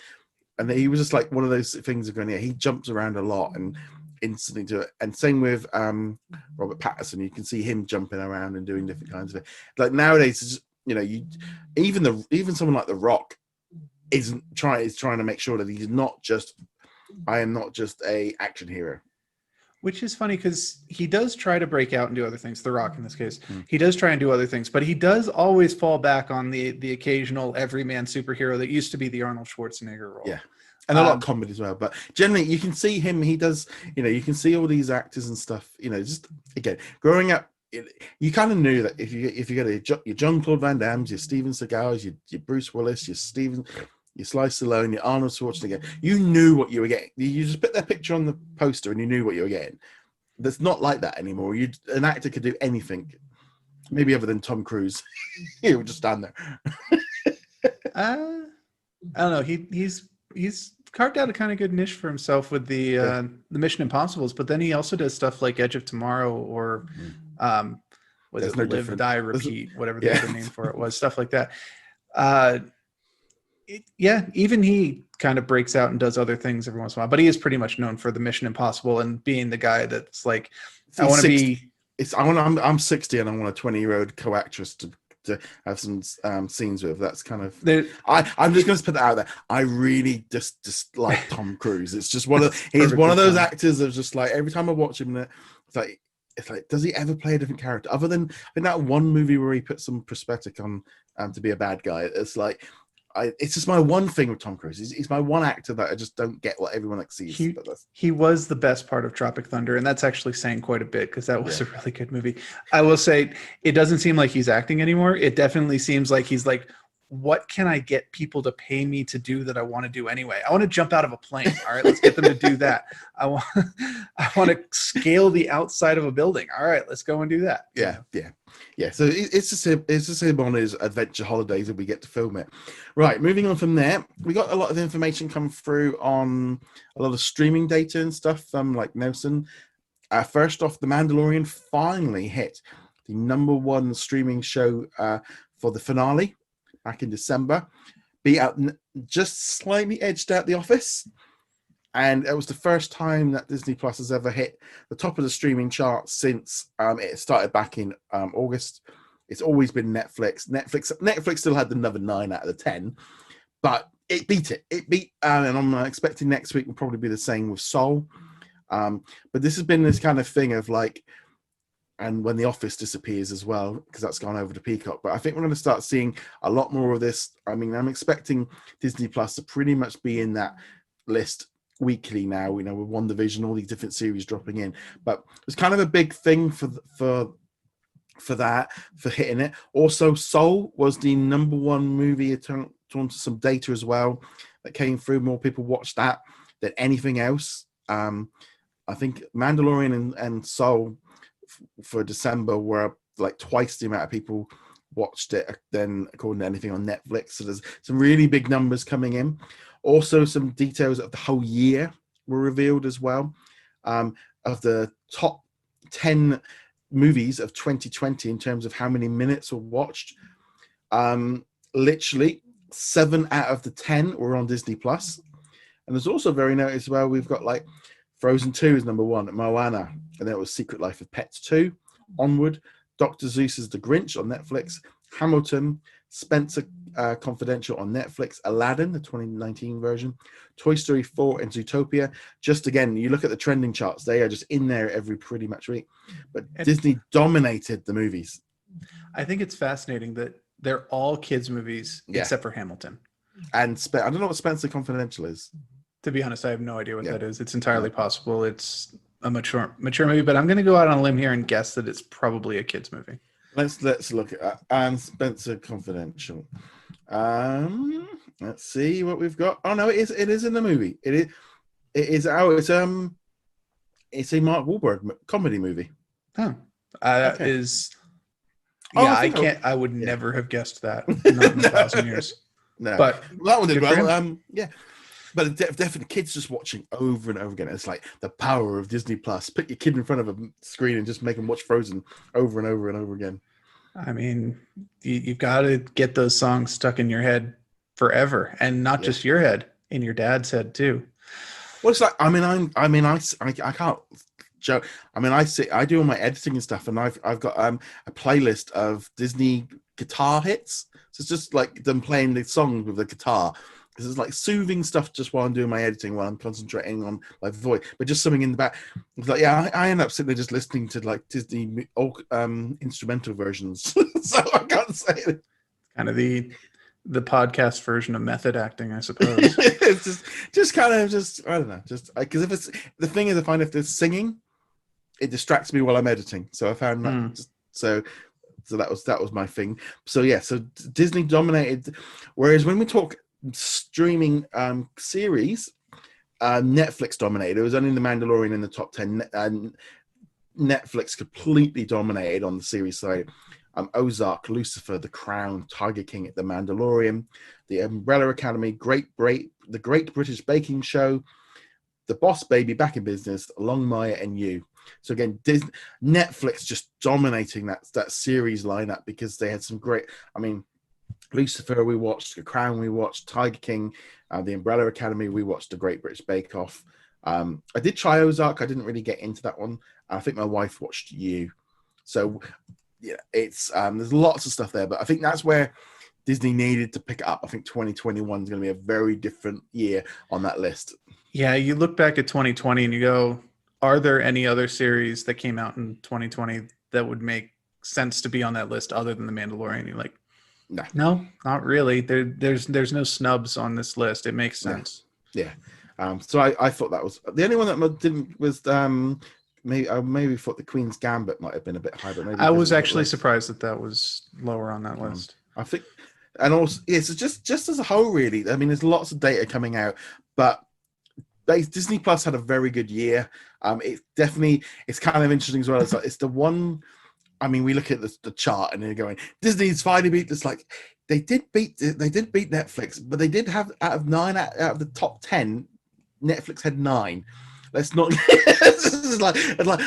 Speaker 1: And he was just like one of those things of going, he jumps around a lot and instantly do it. And same with Robert Pattinson, you can see him jumping around and doing different kinds of it. Like nowadays, it's just, even someone like The Rock is trying to make sure that he's not just, I am not just a action hero.
Speaker 2: Which is funny because he does try to break out and do other things. The Rock, in this case, he does try and do other things, but he does always fall back on the occasional everyman superhero that used to be the Arnold Schwarzenegger role.
Speaker 1: Yeah, and a lot of comedy as well. But generally, you can see him. He does. You can see all these actors and stuff. Just again, growing up, you kind of knew that if you get your Jean-Claude Van Damme's, your Steven Seagal's, your Bruce Willis, your Sly Stallone, your Arnold Schwarzenegger, you knew what you were getting. You just put their picture on the poster and you knew what you were getting. That's not like that anymore. An actor could do anything, maybe other than Tom Cruise. He would just stand there.
Speaker 2: I don't know. He's carved out a kind of good niche for himself with the Mission Impossibles, but then he also does stuff like Edge of Tomorrow or Live, Die, Repeat, whatever the other name for it was, stuff like that. Even he kind of breaks out and does other things every once in a while, but he is pretty much known for the Mission Impossible and being the guy that's like, I'm 60
Speaker 1: and I want a 20-year-old co-actress to have some scenes with. That's kind of I'm just going to put that out there. I really just like Tom Cruise. It's just he's one of those actors that's just like, every time I watch him, it's like, does he ever play a different character other than in that one movie where he put some prosthetic on to be a bad guy? It's like, it's just my one thing with Tom Cruise. He's my one actor that I just don't get what everyone sees.
Speaker 2: He was the best part of Tropic Thunder, and that's actually saying quite a bit because that was a really good movie. I will say, it doesn't seem like he's acting anymore. It definitely seems like he's like, what can I get people to pay me to do that I want to do anyway? I want to jump out of a plane. All right, let's get them to do that. I want to scale the outside of a building. All right, let's go and do that.
Speaker 1: Yeah. So it's just him on his adventure holidays and we get to film it. Right, moving on from there, we got a lot of information come through on a lot of streaming data and stuff. Like Nelson. First off, The Mandalorian finally hit the #1 streaming show for the finale back in December. Beat out, just slightly edged out The Office. And it was the first time that Disney Plus has ever hit the top of the streaming chart since it started back in August. It's always been Netflix. Netflix still had another 9 out of the 10, but it beat it. And I'm expecting next week will probably be the same with Soul. But this has been this kind of thing of like, and when The Office disappears as well, because that's gone over to Peacock. But I think we're going to start seeing a lot more of this. I mean, I'm expecting Disney Plus to pretty much be in that list weekly now, with WandaVision, all these different series dropping in. But it's kind of a big thing for for that, for hitting it. Also, Soul was the number one movie, according to some data as well that came through. More people watched that than anything else. I think Mandalorian and Soul for December were like twice the amount of people watched it than according to anything on Netflix. So there's some really big numbers coming in. Also, some details of the whole year were revealed as well. Of the top 10 movies of 2020 in terms of how many minutes were watched. Literally 7 out of the 10 were on Disney Plus. And there's also very noticeable, we've got like Frozen 2 is number 1, Moana, and then it was Secret Life of Pets 2, Onward, Dr. Seuss's The Grinch on Netflix, Hamilton, Spencer Confidential on Netflix, Aladdin, the 2019 version, Toy Story 4, and Zootopia. Just again, you look at the trending charts, they are just in there every pretty much week. But Disney dominated the movies.
Speaker 2: I think it's fascinating that they're all kids' movies except for Hamilton.
Speaker 1: And I don't know what Spencer Confidential is.
Speaker 2: To be honest, I have no idea what that is. It's entirely possible it's a mature movie, but I'm going to go out on a limb here and guess that it's probably a kids' movie.
Speaker 1: Let's look at and Spencer Confidential. Let's see what we've got. Oh no, it is in the movie. It's a Mark Wahlberg comedy movie.
Speaker 2: Oh, that is. Yeah, I would never have guessed that. Not in 1,000 years.
Speaker 1: No,
Speaker 2: but
Speaker 1: that one did well. Yeah. But definitely kids just watching over and over again. It's like the power of Disney Plus. Put your kid in front of a screen and just make them watch Frozen over and over and over again.
Speaker 2: I mean, you've got to get those songs stuck in your head forever, and not just your head, in your dad's head too.
Speaker 1: Well, it's like I can't joke. I mean, I do all my editing and stuff, and I've got a playlist of Disney guitar hits. So it's just like them playing the songs with the guitar. This is like soothing stuff just while I'm doing my editing, while I'm concentrating on my voice, but just something in the back. It's like, I end up sitting there just listening to like Disney instrumental versions. So I can't say it.
Speaker 2: Kind of the podcast version of method acting, I suppose.
Speaker 1: It's just kind of I don't know, because if it's the thing is, I find if there's singing, it distracts me while I'm editing. So I found that so that was my thing. So yeah, so Disney dominated. Whereas when we talk streaming series, Netflix dominated. It was only The Mandalorian in the top 10. Netflix completely dominated on the series side. Ozark, Lucifer, The Crown, Tiger King, The Mandalorian, The Umbrella Academy, The Great British Baking Show, The Boss Baby, Back in Business, Longmire, and You. So again, Netflix just dominating that series lineup because they had some great. I mean, Lucifer we watched, The Crown we watched, Tiger King, The Umbrella Academy we watched, The Great British Bake Off. I did try Ozark. I didn't really get into that one. I think my wife watched You. So yeah, it's there's lots of stuff there, but I think that's where Disney needed to pick it up. I think 2021 is going to be a very different year on that list.
Speaker 2: Yeah, you look back at 2020 and you go, are there any other series that came out in 2020 that would make sense to be on that list other than The Mandalorian? You're like, no, not really. There's no snubs on this list. It makes sense.
Speaker 1: Yeah. So I thought that was the only one that didn't was maybe thought The Queen's Gambit might have been a bit higher. But maybe
Speaker 2: I was actually surprised that was lower on that list.
Speaker 1: I think, and also so just as a whole, really. I mean, there's lots of data coming out, but Disney Plus had a very good year. It's kind of interesting as well. It's the one. I mean, we look at the chart and they're going, Disney's finally beat this. Like they did beat Netflix, but they did have out of the top 10, Netflix had 9. Let's not. This is like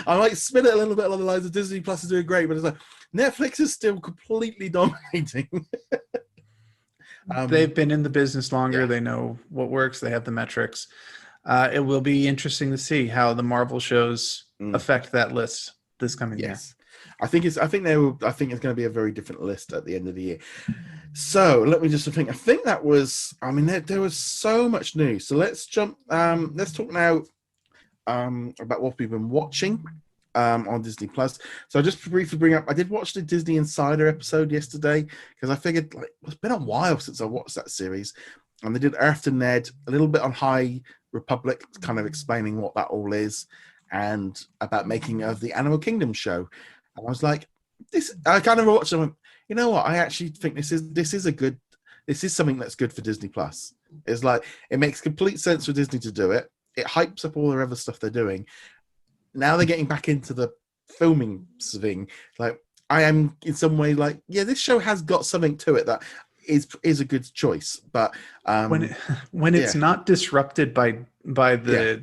Speaker 1: I might spin it a little bit along the lines of Disney Plus is doing great, but it's like Netflix is still completely dominating.
Speaker 2: They've been in the business longer. Yeah. They know what works. They have the metrics. It will be interesting to see how the Marvel shows affect that list this coming year.
Speaker 1: I think it's going to be a very different list at the end of the year. So let me just think. I think that was. I mean, there was so much news. So let's jump. Let's talk now about what we've been watching on Disney Plus. So I just briefly bring up. I did watch the Disney Insider episode yesterday because I figured it's been a while since I watched that series, and they did Earth to Ned, a little bit on High Republic, kind of explaining what that all is, and about making of the Animal Kingdom show. And I was like, this I kind of watched and went, you know what? I actually think this is something that's good for Disney Plus. It's like it makes complete sense for Disney to do it. It hypes up all their other stuff they're doing. Now they're getting back into the filming thing. Like I am in some way like, yeah, this show has got something to it that is a good choice. But
Speaker 2: when it's not disrupted by the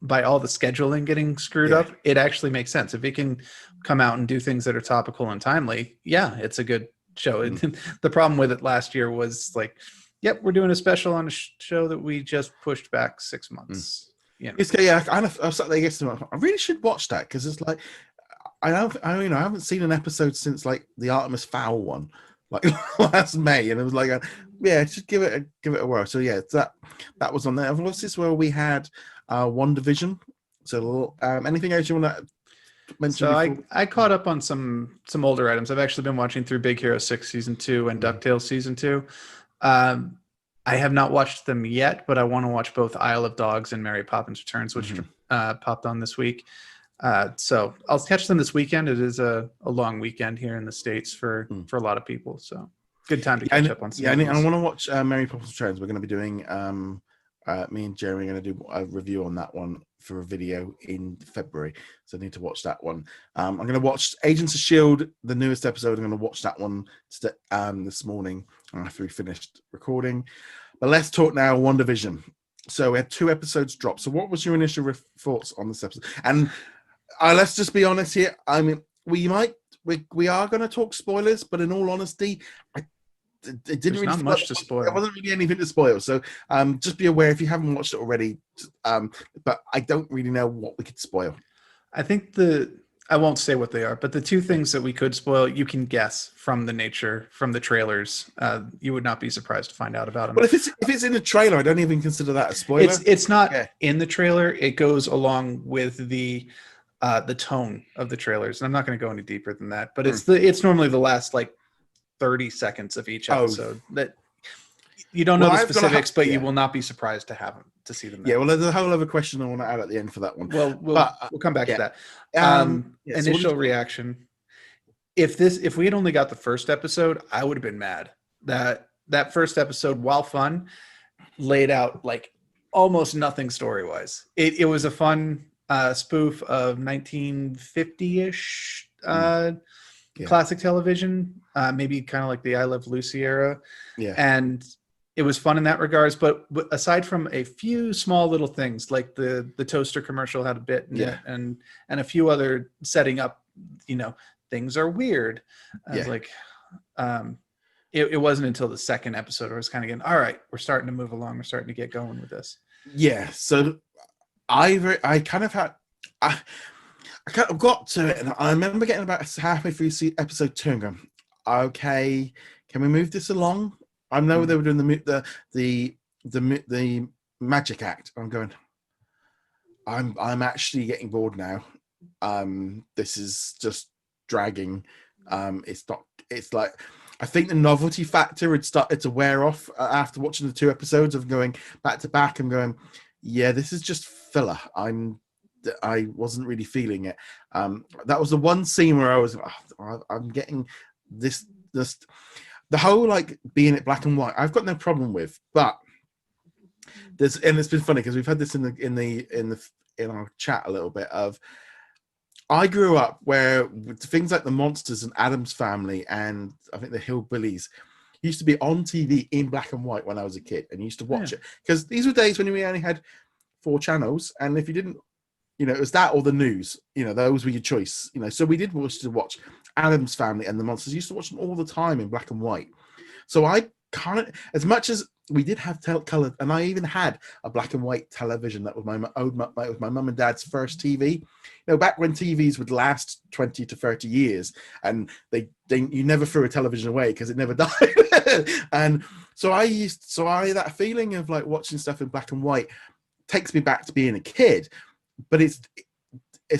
Speaker 2: by all the scheduling getting screwed up, it actually makes sense. If it can come out and do things that are topical and timely, yeah, it's a good show. The problem with it last year was like, yep, we're doing a special on a show that we just pushed back 6 months. You know.
Speaker 1: I was sat there yesterday. I really should watch that because it's like I haven't seen an episode since like the Artemis Fowl one, like last May, and it was like, just give it a whirl. So yeah, that was on there. Of course, this is where we had WandaVision. So anything else you want to mention?
Speaker 2: So I caught up on some older items. I've actually been watching through Big Hero 6 season 2 and DuckTales season 2. I have not watched them yet, but I want to watch both Isle of Dogs and Mary Poppins Returns, which popped on this week. So I'll catch them this weekend. It is a long weekend here in the States for a lot of people. So good time to catch up on some.
Speaker 1: Yeah, I want to watch Mary Poppins Returns. We're going to be doing, me and Jeremy are going to do a review on that one for a video in February. So I need to watch that one. I'm going to watch Agents of S.H.I.E.L.D., the newest episode. I'm going to watch that one this morning after we finished recording. But let's talk now WandaVision. So we had 2 episodes drop. So what was your initial thoughts on this episode? And let's just be honest here. I mean, we are going to talk spoilers, but in all honesty, it didn't
Speaker 2: There's
Speaker 1: really
Speaker 2: not much to spoil.
Speaker 1: There wasn't really anything to spoil. So just be aware if you haven't watched it already. But I don't really know what we could spoil.
Speaker 2: I think I won't say what they are, but the 2 things that we could spoil, you can guess from the trailers. You would not be surprised to find out about them.
Speaker 1: But if it's in the trailer, I don't even consider that a spoiler.
Speaker 2: It's not in the trailer. It goes along with the tone of the trailers, and I'm not going to go any deeper than that. But it's normally the last like 30 seconds of each episode that you don't know the specifics, but you will not be surprised to see them there.
Speaker 1: Yeah, well, there's a whole other question I want to add at the end for that one.
Speaker 2: Well, we'll come back to that. Initial reaction. If we had only got the first episode, I would have been mad. That first episode, while fun, laid out like almost nothing story-wise. It was a fun spoof of 1950-ish classic television, maybe kind of like the I Love Lucy era.
Speaker 1: Yeah.
Speaker 2: And it was fun in that regards, but aside from a few small little things, like the toaster commercial had a bit in it, and a few other setting up, things are weird. I was like, it wasn't until the second episode where I was kind of getting, all right, we're starting to move along. We're starting to get going with this.
Speaker 1: Yeah. So I kind of had, I kind of got to it, and I remember getting about halfway through episode 2 and going, okay, can we move this along? I know they were doing the magic act. I'm going, I'm actually getting bored now. This is just dragging. It's like, I think the novelty factor had started to wear off after watching the 2 episodes of going back to back. I'm going, yeah, this is just filler. I wasn't really feeling it. That was the one scene where I was, I'm getting this the whole like being it black and white. I've got no problem with, but it's been funny because we've had this in our chat a little bit of. I grew up where things like the Monsters and Addams Family and I think the Hillbillies used to be on TV in black and white when I was a kid and used to watch it because these were days when we only had 4 channels, and if you didn't, it was that or the news. Those were your choice. So we did watch Addams Family and the Monsters. I used to watch them all the time in black and white. So I can't, as much as we did have color, and I even had a black and white television that was my mum and dad's first TV. Back when TVs would last 20 to 30 years, and you never threw a television away because it never died. And so that feeling of like watching stuff in black and white takes me back to being a kid. But it's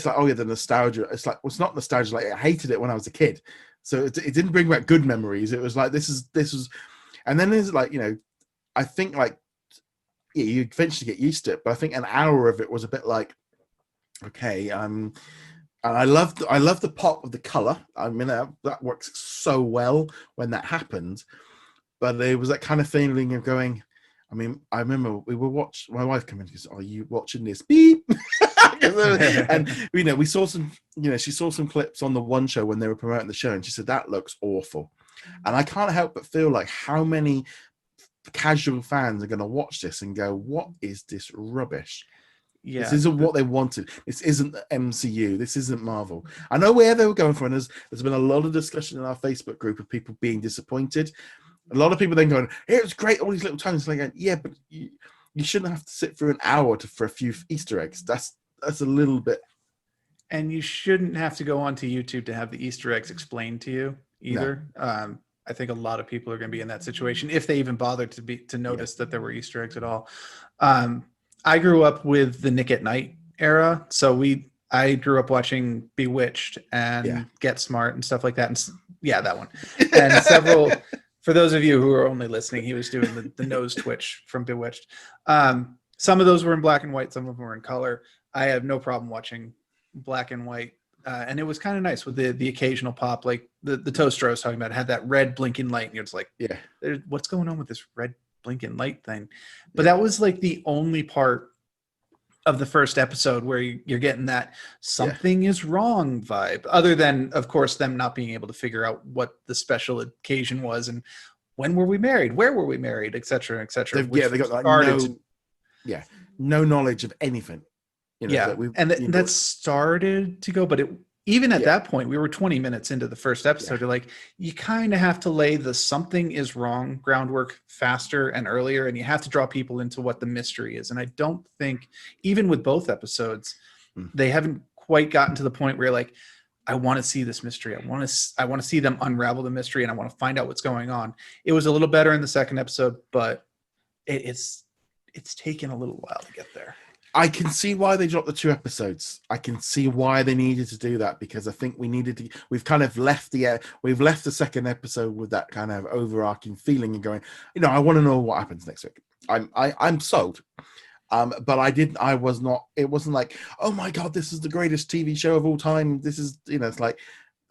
Speaker 1: like, oh yeah, the nostalgia. It's like, well, it's not nostalgia. Like I hated it when I was a kid, so it didn't bring back good memories. It was like this was, and then there's like I think like you eventually get used to it. But I think an hour of it was a bit like, okay, And I love the pop of the color. I mean, that works so well when that happens. But it was that kind of feeling of going. I mean, I remember we were watching. My wife came in and goes, "Are you watching this?" Beep. And we saw some. She saw some clips on the one show when they were promoting the show, and she said that looks awful. And I can't help but feel like how many casual fans are going to watch this and go, "What is this rubbish?"
Speaker 2: Yeah,
Speaker 1: this isn't what they wanted. This isn't the MCU. This isn't Marvel. I know where they were going for, and there's been a lot of discussion in our Facebook group of people being disappointed. A lot of people then going, "It was great, all these little times." Like, yeah, but you shouldn't have to sit through an hour for a few Easter eggs. That's a little bit.
Speaker 2: And you shouldn't have to go onto YouTube to have the Easter eggs explained to you either. No. I think a lot of people are going to be in that situation if they even bothered to notice that there were Easter eggs at all. I grew up with the Nick at Night era, so I grew up watching Bewitched and Get Smart and stuff like that. And that one. And several, for those of you who are only listening, he was doing the nose twitch from Bewitched. Some of those were in black and white, some of them were in color. I have no problem watching black and white. And it was kind of nice with the occasional pop, like the toaster I was talking about had that red blinking light, and you're just like, what's going on with this red blinking light thing? But that was like the only part of the first episode where you're getting that something is wrong vibe, other than, of course, them not being able to figure out what the special occasion was and when were we married, where were we married, etc., etc.
Speaker 1: They got like no knowledge of anything.
Speaker 2: That started to go, but even at that point, we were 20 minutes into the first episode. You're like, you kind of have to lay the something is wrong groundwork faster and earlier, and you have to draw people into what the mystery is. And I don't think, even with both episodes, they haven't quite gotten to the point where you're like, I want to see this mystery. I want to see them unravel the mystery, and I want to find out what's going on. It was a little better in the second episode, but it's taken a little while to get there.
Speaker 1: I can see why they dropped the 2 episodes. I can see why they needed to do that, because I think we've kind of left the second episode with that kind of overarching feeling and going, I want to know what happens next week. I'm sold. But it wasn't like, oh my God, this is the greatest TV show of all time. This is, it's like,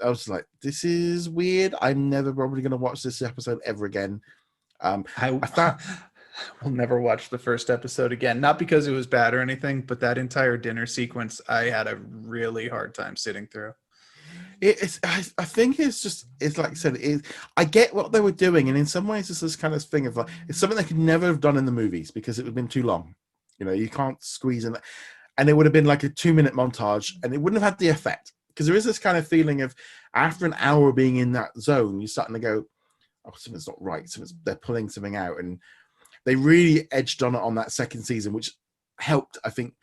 Speaker 1: I was like, this is weird. I'm never probably going to watch this episode ever again.
Speaker 2: I thought we'll never watch the first episode again, not because it was bad or anything, but that entire dinner sequence, I had a really hard time sitting through.
Speaker 1: I think it's like I said, I get what they were doing, and in some ways it's this kind of thing of like, it's something they could never have done in the movies because it would have been too long. You can't squeeze in that, and it would have been like a 2-minute montage, and it wouldn't have had the effect, because there is this kind of feeling of after an hour being in that zone, you're starting to go, oh, something's not right, they're pulling something out. And they really edged on it on that second season, which helped, I think,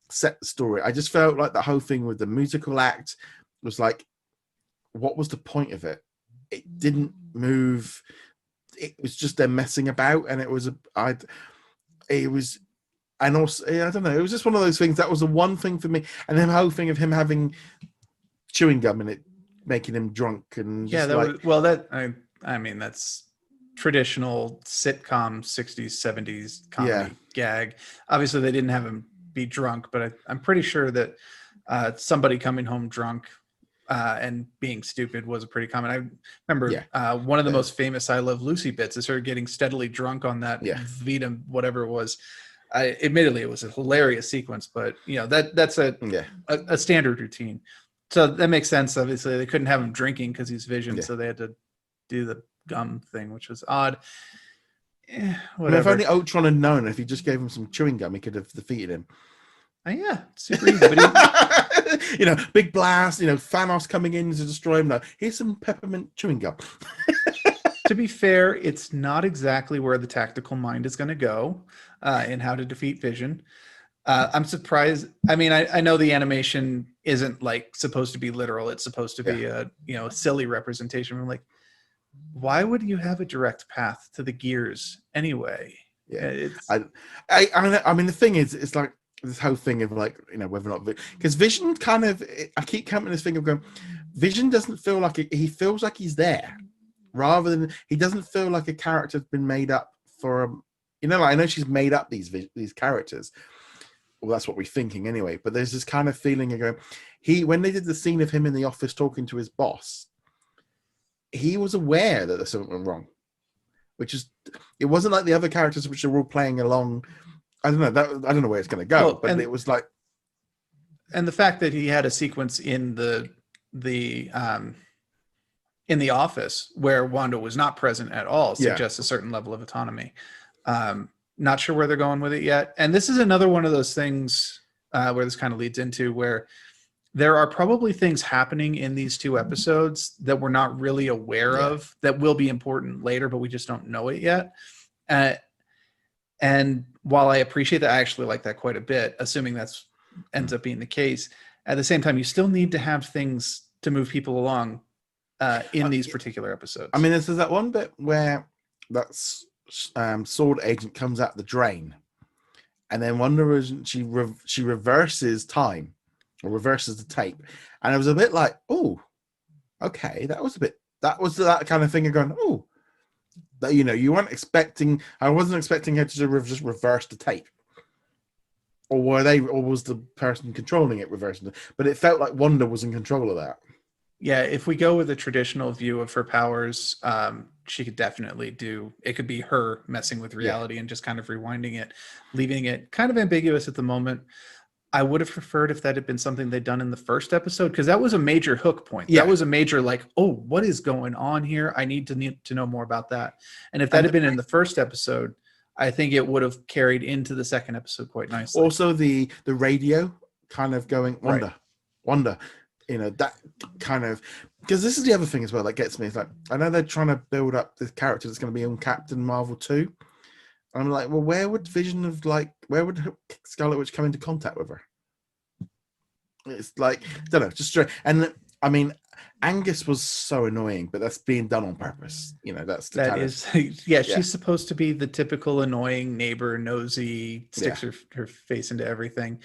Speaker 1: set the story. I just felt like the whole thing with the musical act was like, what was the point of it? It didn't move. It was just them messing about, and and also, I don't know, it was just one of those things. That was the one thing for me. And then the whole thing of him having chewing gum in it, making him drunk, and
Speaker 2: I mean, that's traditional sitcom 60s 70s comedy gag. Obviously they didn't have him be drunk, but I'm pretty sure that somebody coming home drunk and being stupid was a pretty common. I remember one of the most famous I Love Lucy bits is her getting steadily drunk on that Vita whatever it was. Admittedly it was a hilarious sequence, but that's a standard routine, so that makes sense. Obviously they couldn't have him drinking because he's Vision, so they had to do the gum thing, which was odd. Whatever.
Speaker 1: If only Ultron had known, if he just gave him some chewing gum, he could have defeated him.
Speaker 2: Super easy. But
Speaker 1: big blast, Thanos coming in to destroy him. No, here's some peppermint chewing gum.
Speaker 2: To be fair, it's not exactly where the tactical mind is going to go in how to defeat Vision. I'm surprised. I mean, I know the animation isn't like supposed to be literal. It's supposed to be a silly representation. I'm like, why would you have a direct path to the gears anyway?
Speaker 1: I mean, the thing is, it's like this whole thing of like, whether or not, because Vision kind of, I keep coming to this thing of going, Vision doesn't feel like he feels like he's there, rather than he doesn't feel like a character's been made up for I know she's made up these characters, well, that's what we're thinking anyway. But there's this kind of feeling of going, when they did the scene of him in the office talking to his boss, he was aware that there's something wrong, which is, it wasn't like the other characters which are all playing along. I don't know. I don't know where it's going to go, but it was like,
Speaker 2: and the fact that he had a sequence in the office where Wanda was not present at all suggests a certain level of autonomy. Not sure where they're going with it yet. And this is another one of those things where this kind of leads into where there are probably things happening in these 2 episodes that we're not really aware of that will be important later, but we just don't know it yet. And while I appreciate that, I actually like that quite a bit, assuming that's ends up being the case. At the same time, you still need to have things to move people along in these particular episodes.
Speaker 1: I mean, there's that one bit where that's sword agent comes out the drain, and then WandaVision she reverses time, or reverses the tape, and it was a bit like, oh, okay, that was that kind of thing of going, oh, that, you know, you weren't expecting. I wasn't expecting her to just reverse the tape, or was the person controlling it reversing it? But it felt like Wanda was in control of that.
Speaker 2: Yeah, if we go with a traditional view of her powers, she could definitely do. It could be her messing with reality and just kind of rewinding it, leaving it kind of ambiguous at the moment. I would have preferred if that had been something they'd done in the first episode, because that was a major hook point. That was a major like, oh, what is going on here? I need to know more about that. And if that had been in the first episode, I think it would have carried into the second episode quite nicely.
Speaker 1: Also, the radio kind of going, Wanda. You know, that kind of, because this is the other thing as well that gets me. It's like, I know they're trying to build up this character that's going to be on Captain Marvel 2. I'm like, well, where would Scarlet Witch come into contact with her? It's like, I don't know, just straight. And I mean, Angus was so annoying, but that's being done on purpose. You know,
Speaker 2: she's supposed to be the typical annoying neighbor, nosy, sticks her face into everything.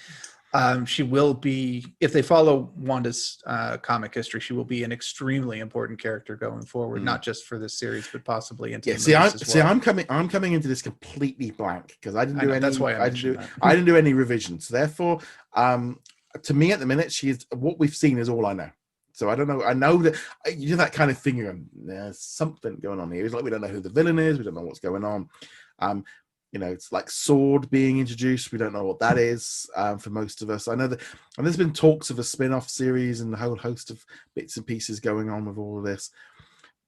Speaker 2: She will be, if they follow Wanda's comic history, she will be an extremely important character going forward, not just for this series, but possibly into the movies as well.
Speaker 1: I'm coming into this completely blank because I didn't do any.
Speaker 2: That's why
Speaker 1: I didn't do any revisions. Therefore, to me at the minute, what we've seen is all I know. So I don't know. I know that you do that kind of thing. You're going, there's something going on here. It's like we don't know who the villain is. We don't know what's going on. You know, it's like Sword being introduced. We don't know what that is for most of us. I know that, and there's been talks of a spin-off series and a whole host of bits and pieces going on with all of this.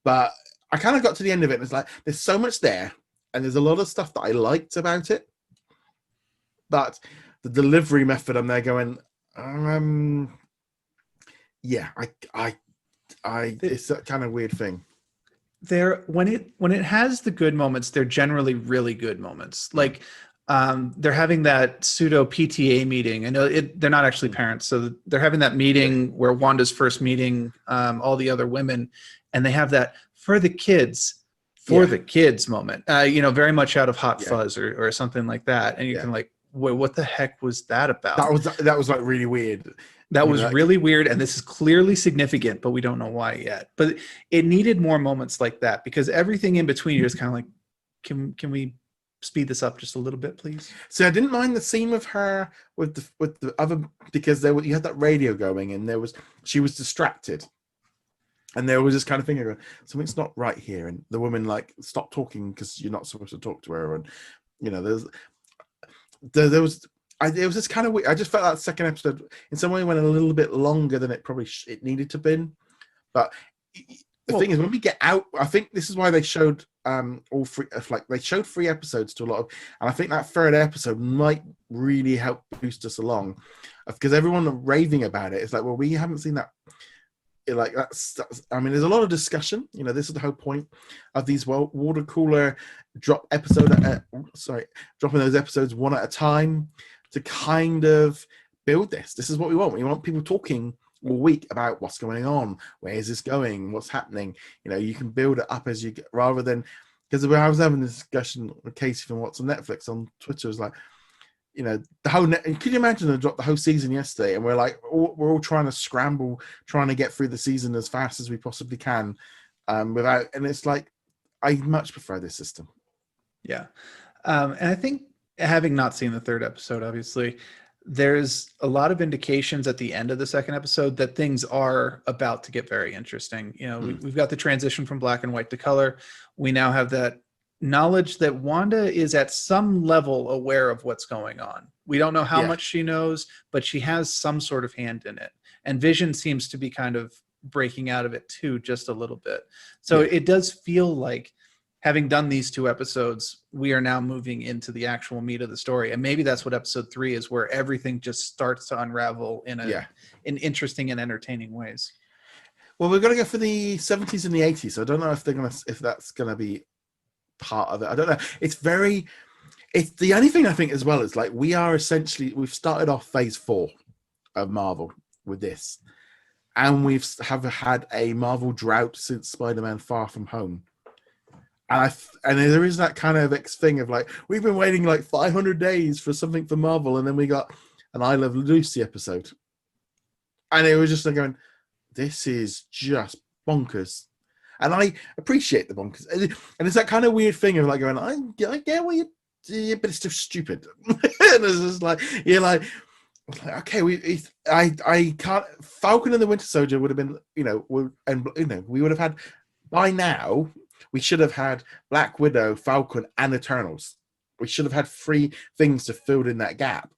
Speaker 1: But I kind of got to the end of it, and it's like there's so much there, and there's a lot of stuff that I liked about it. But the delivery method, I'm there going, it's that kind of weird thing.
Speaker 2: When it has the good moments, they're generally really good moments. Like they're having that pseudo PTA meeting. I know they're not actually parents, so they're having that meeting where Wanda's first meeting all the other women, and they have that for the kids moment. Very much out of Hot Fuzz or something like that, and you can like, wait, what the heck was that about?
Speaker 1: That was like really weird.
Speaker 2: That was really weird, and this is clearly significant, but we don't know why yet. But it needed more moments like that, because everything in between, you're just kind of like, can we speed this up just a little bit, please?
Speaker 1: So I didn't mind the scene with her with the other, because you had that radio going, and she was distracted, and there was this kind of thing going, something's not right here, and the woman like, stop talking because you're not supposed to talk to her, and there was. It was just kind of weird. I just felt that second episode in some way went a little bit longer than it probably it needed to been. But the thing is, when we get out, I think this is why they showed all three. Like they showed 3 episodes to a lot of, and I think that third episode might really help boost us along, because everyone raving about it. It's like, well, we haven't seen that. Like that's. I mean, there's a lot of discussion. You know, this is the whole point of these water cooler dropping those episodes one at a time, to kind of build this. This is what we want. We want people talking all week about what's going on, where is this going, what's happening. You know, you can build it up as you get, rather than, because I was having this discussion with Casey from What's on Netflix on Twitter. It was like, you know, the whole could you imagine they dropped the whole season yesterday, and we're like, we're all trying to scramble, trying to get through the season as fast as we possibly can, and it's like, I much prefer this system.
Speaker 2: Yeah, and I think, having not seen the third episode, obviously, there's a lot of indications at the end of the second episode that things are about to get very interesting. You know, we've got the transition from black and white to color. We now have that knowledge that Wanda is at some level aware of what's going on. We don't know how much she knows, but she has some sort of hand in it. And Vision seems to be kind of breaking out of it too, just a little bit. So it does feel like, having done these 2 episodes, we are now moving into the actual meat of the story. And maybe that's what episode 3 is, where everything just starts to unravel in in interesting and entertaining ways.
Speaker 1: Well, we're going to go for the 70s and the 80s. So I don't know if that's going to be part of it. I don't know. It's the only thing I think as well is like, we've started off phase 4 of Marvel with this. And we've had a Marvel drought since Spider-Man Far From Home. And there is that kind of thing of like, we've been waiting like 500 days for something for Marvel, and then we got an I Love Lucy episode, and it was just like going, this is just bonkers. And I appreciate the bonkers, and it's that kind of weird thing of like going, I get what you do, but it's still stupid. And it's just like, you're like, okay, I can't. Falcon and the Winter Soldier would have been, we would have had by now. We should have had Black Widow, Falcon, and Eternals. We should have had 3 things to fill in that gap.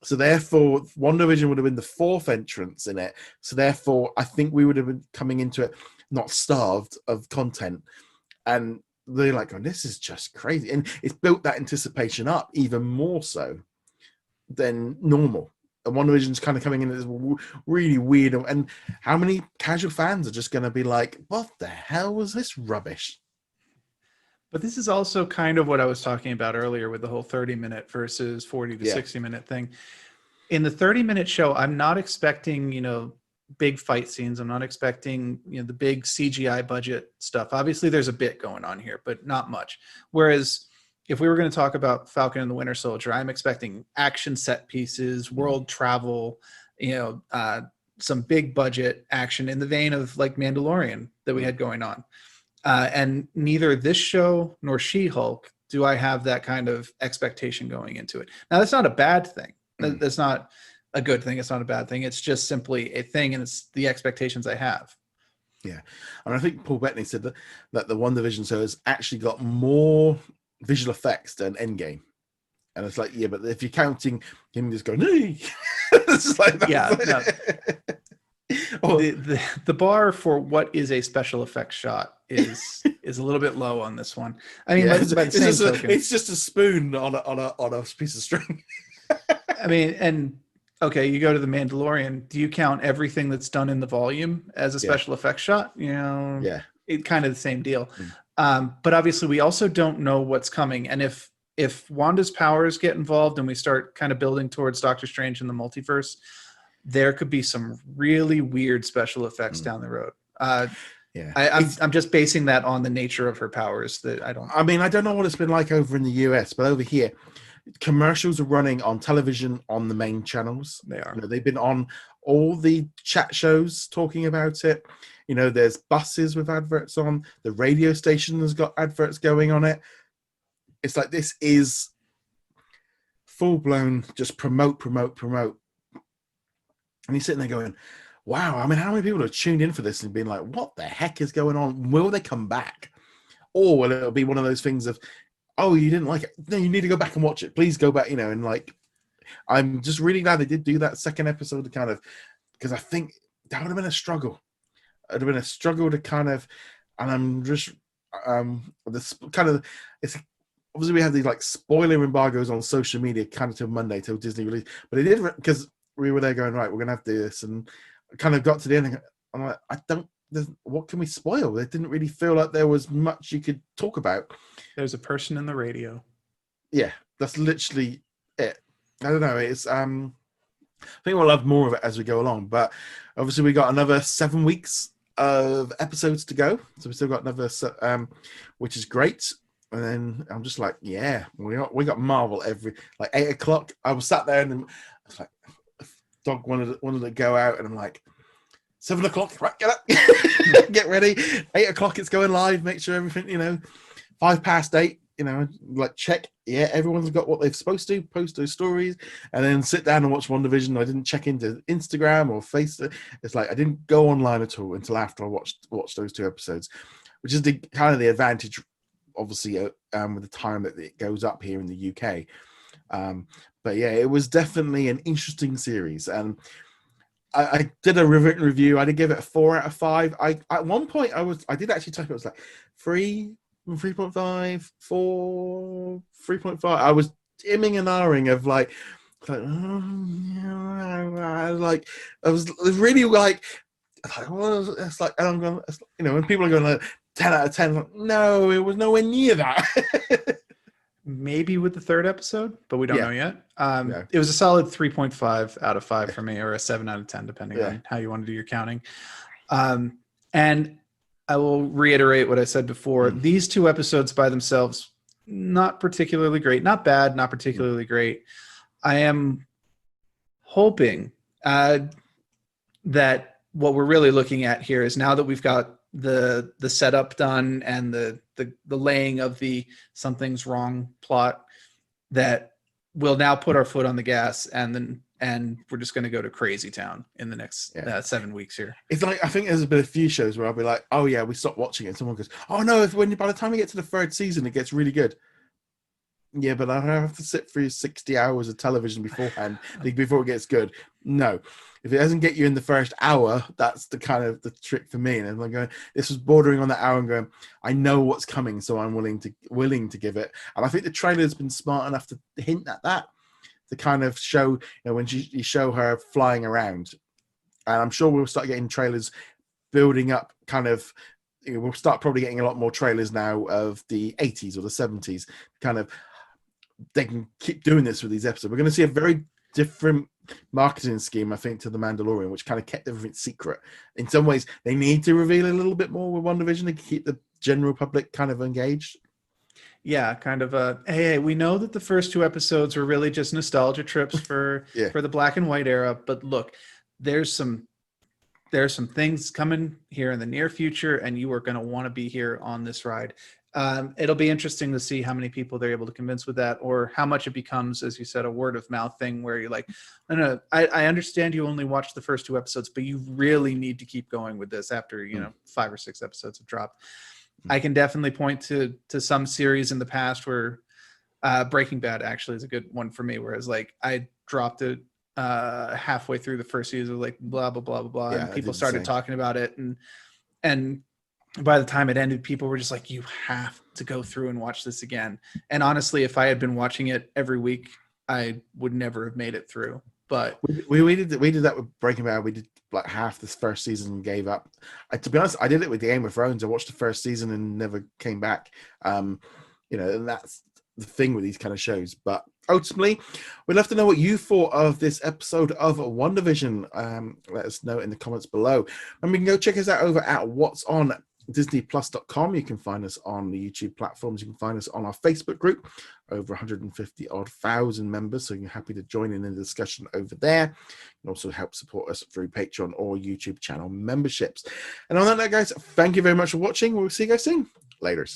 Speaker 1: So therefore, WandaVision would have been the 4th entrance in it. So therefore, I think we would have been coming into it not starved of content. And they're like, oh, this is just crazy. And it's built that anticipation up even more so than normal. And WandaVision's kind of coming in as really weird. And how many casual fans are just going to be like, what the hell was this rubbish?
Speaker 2: But this is also kind of what I was talking about earlier with the whole 30-minute versus 40 to 60-minute thing. In the 30-minute show, I'm not expecting, big fight scenes. I'm not expecting, the big CGI budget stuff. Obviously, there's a bit going on here, but not much. Whereas if we were going to talk about Falcon and the Winter Soldier, I'm expecting action set pieces, world travel, some big budget action in the vein of like Mandalorian that we had going on. And neither this show nor She-Hulk do I have that kind of expectation going into it. Now, that's not a bad thing. That's not a good thing. It's not a bad thing. It's just simply a thing, and it's the expectations I have.
Speaker 1: Yeah. And I think Paul Bettany said that the WandaVision show has actually got more visual effects than Endgame. And it's like, yeah, but if you're counting him just going, hey! It's like that.
Speaker 2: Yeah. No. The bar for what is a special effects shot is a little bit low on this one. I mean,
Speaker 1: it's just a spoon on a piece of string.
Speaker 2: I mean, and okay, you go to the Mandalorian. Do you count everything that's done in the volume as a special effects shot? It kind of the same deal. But obviously, we also don't know what's coming, and if Wanda's powers get involved and we start kind of building towards Doctor Strange in the multiverse, there could be some really weird special effects down the road. I'm just basing that on the nature of her powers. I don't know
Speaker 1: what it's been like over in the US, but over here, commercials are running on television on the main channels.
Speaker 2: They are.
Speaker 1: They've been on all the chat shows talking about it. There's buses with adverts on. The radio station has got adverts going on it. It's like, this is full blown just promote. And you're sitting there going, wow, I mean, how many people have tuned in for this and been like, what the heck is going on? Will they come back? Or will it be one of those things of, oh, you didn't like it? No, you need to go back and watch it. Please go back, and like, I'm just really glad they did do that second episode to kind of, because I think that would have been a struggle. It would have been a struggle to kind of, and I'm just, this kind of, it's, obviously we have these like spoiler embargoes on social media kind of till Monday, till Disney release, but it did, because we were there going, right, we're going to have to do this, and I kind of got to the end, and I'm like, what can we spoil? It didn't really feel like there was much you could talk about.
Speaker 2: There's a person in the radio.
Speaker 1: Yeah, that's literally it. I don't know. It's I think we'll have more of it as we go along, but obviously we got another 7 weeks of episodes to go, so we still got another, which is great. And then I'm just like, yeah, we got Marvel every like 8 o'clock. I was sat there and I was like, dog wanted to go out, and I'm like, 7 o'clock, right, get up, get ready. 8 o'clock, it's going live. Make sure everything, 8:05, like check, yeah, everyone's got what they're supposed to, post those stories, and then sit down and watch WandaVision. I didn't check into Instagram or Facebook. It's like I didn't go online at all until after I watched those 2 episodes, which is the kind of the advantage, obviously, with the time that it goes up here in the UK. But yeah, it was definitely an interesting series, and I did a written review. I did give it a 4 out of 5. At one point I did actually type it was like 3, 3.5, 4, 3.5. I was imming and ahhing of like oh, yeah, like I was really like well, it's like, and I'm going, when people are going like 10 out of 10, like, no, it was nowhere near that.
Speaker 2: Maybe with the 3rd episode, but we don't know yet.
Speaker 1: No.
Speaker 2: It was a solid 3.5 out of 5 for me, or a 7 out of 10, depending on how you want to do your counting. And I will reiterate what I said before. These 2 episodes by themselves, not particularly great, not bad, not particularly great. I am hoping that what we're really looking at here is, now that we've got the setup done and the laying of the something's wrong plot, that we'll now put our foot on the gas, and we're just going to go to crazy town in the next 7 weeks here.
Speaker 1: It's like, I think there's been a few shows where I'll be like, oh yeah, we stopped watching it, and someone goes, oh no, by the time we get to the 3rd season it gets really good. Yeah, but I have to sit through 60 hours of television beforehand before it gets good. No, if it doesn't get you in the first hour, that's the kind of the trick for me. And I'm going, this was bordering on that hour, and going, I know what's coming, so I'm willing to give it. And I think the trailer's been smart enough to hint at that, to kind of show, when you show her flying around. And I'm sure we'll start getting trailers building up, kind of. We'll start probably getting a lot more trailers now of the 80s or the 70s, kind of. They can keep doing this with these episodes. We're going to see a very different marketing scheme, I think, to The Mandalorian, which kind of kept everything secret. In some ways, they need to reveal a little bit more with WandaVision to keep the general public kind of engaged.
Speaker 2: Yeah, kind of hey, we know that the first 2 episodes were really just nostalgia trips for the black and white era, but look, there's some things coming here in the near future, and you are going to want to be here on this ride. It'll be interesting to see how many people they're able to convince with that, or how much it becomes, as you said, a word of mouth thing where you're like, no, I understand you only watched the first 2 episodes, but you really need to keep going with this after 5 or 6 episodes have dropped. I can definitely point to some series in the past where Breaking Bad actually is a good one for me, whereas like I dropped it halfway through the first season, like blah blah blah blah blah, and people started talking about it, and by the time it ended, people were just like, you have to go through and watch this again. And honestly, if I had been watching it every week, I would never have made it through. But
Speaker 1: we did that with Breaking Bad. We did like half this first season and gave up. To be honest, I did it with Game of Thrones. I watched the first season and never came back. And that's the thing with these kind of shows. But ultimately, we'd love to know what you thought of this episode of WandaVision. Let us know in the comments below. And we can go check us out over at What's On DisneyPlus.com. You can find us on the YouTube platforms. You can find us on our Facebook group, over 150,000 members. So you're happy to join in the discussion over there. And also help support us through Patreon or YouTube channel memberships. And on that note, guys, thank you very much for watching. We'll see you guys soon. Later.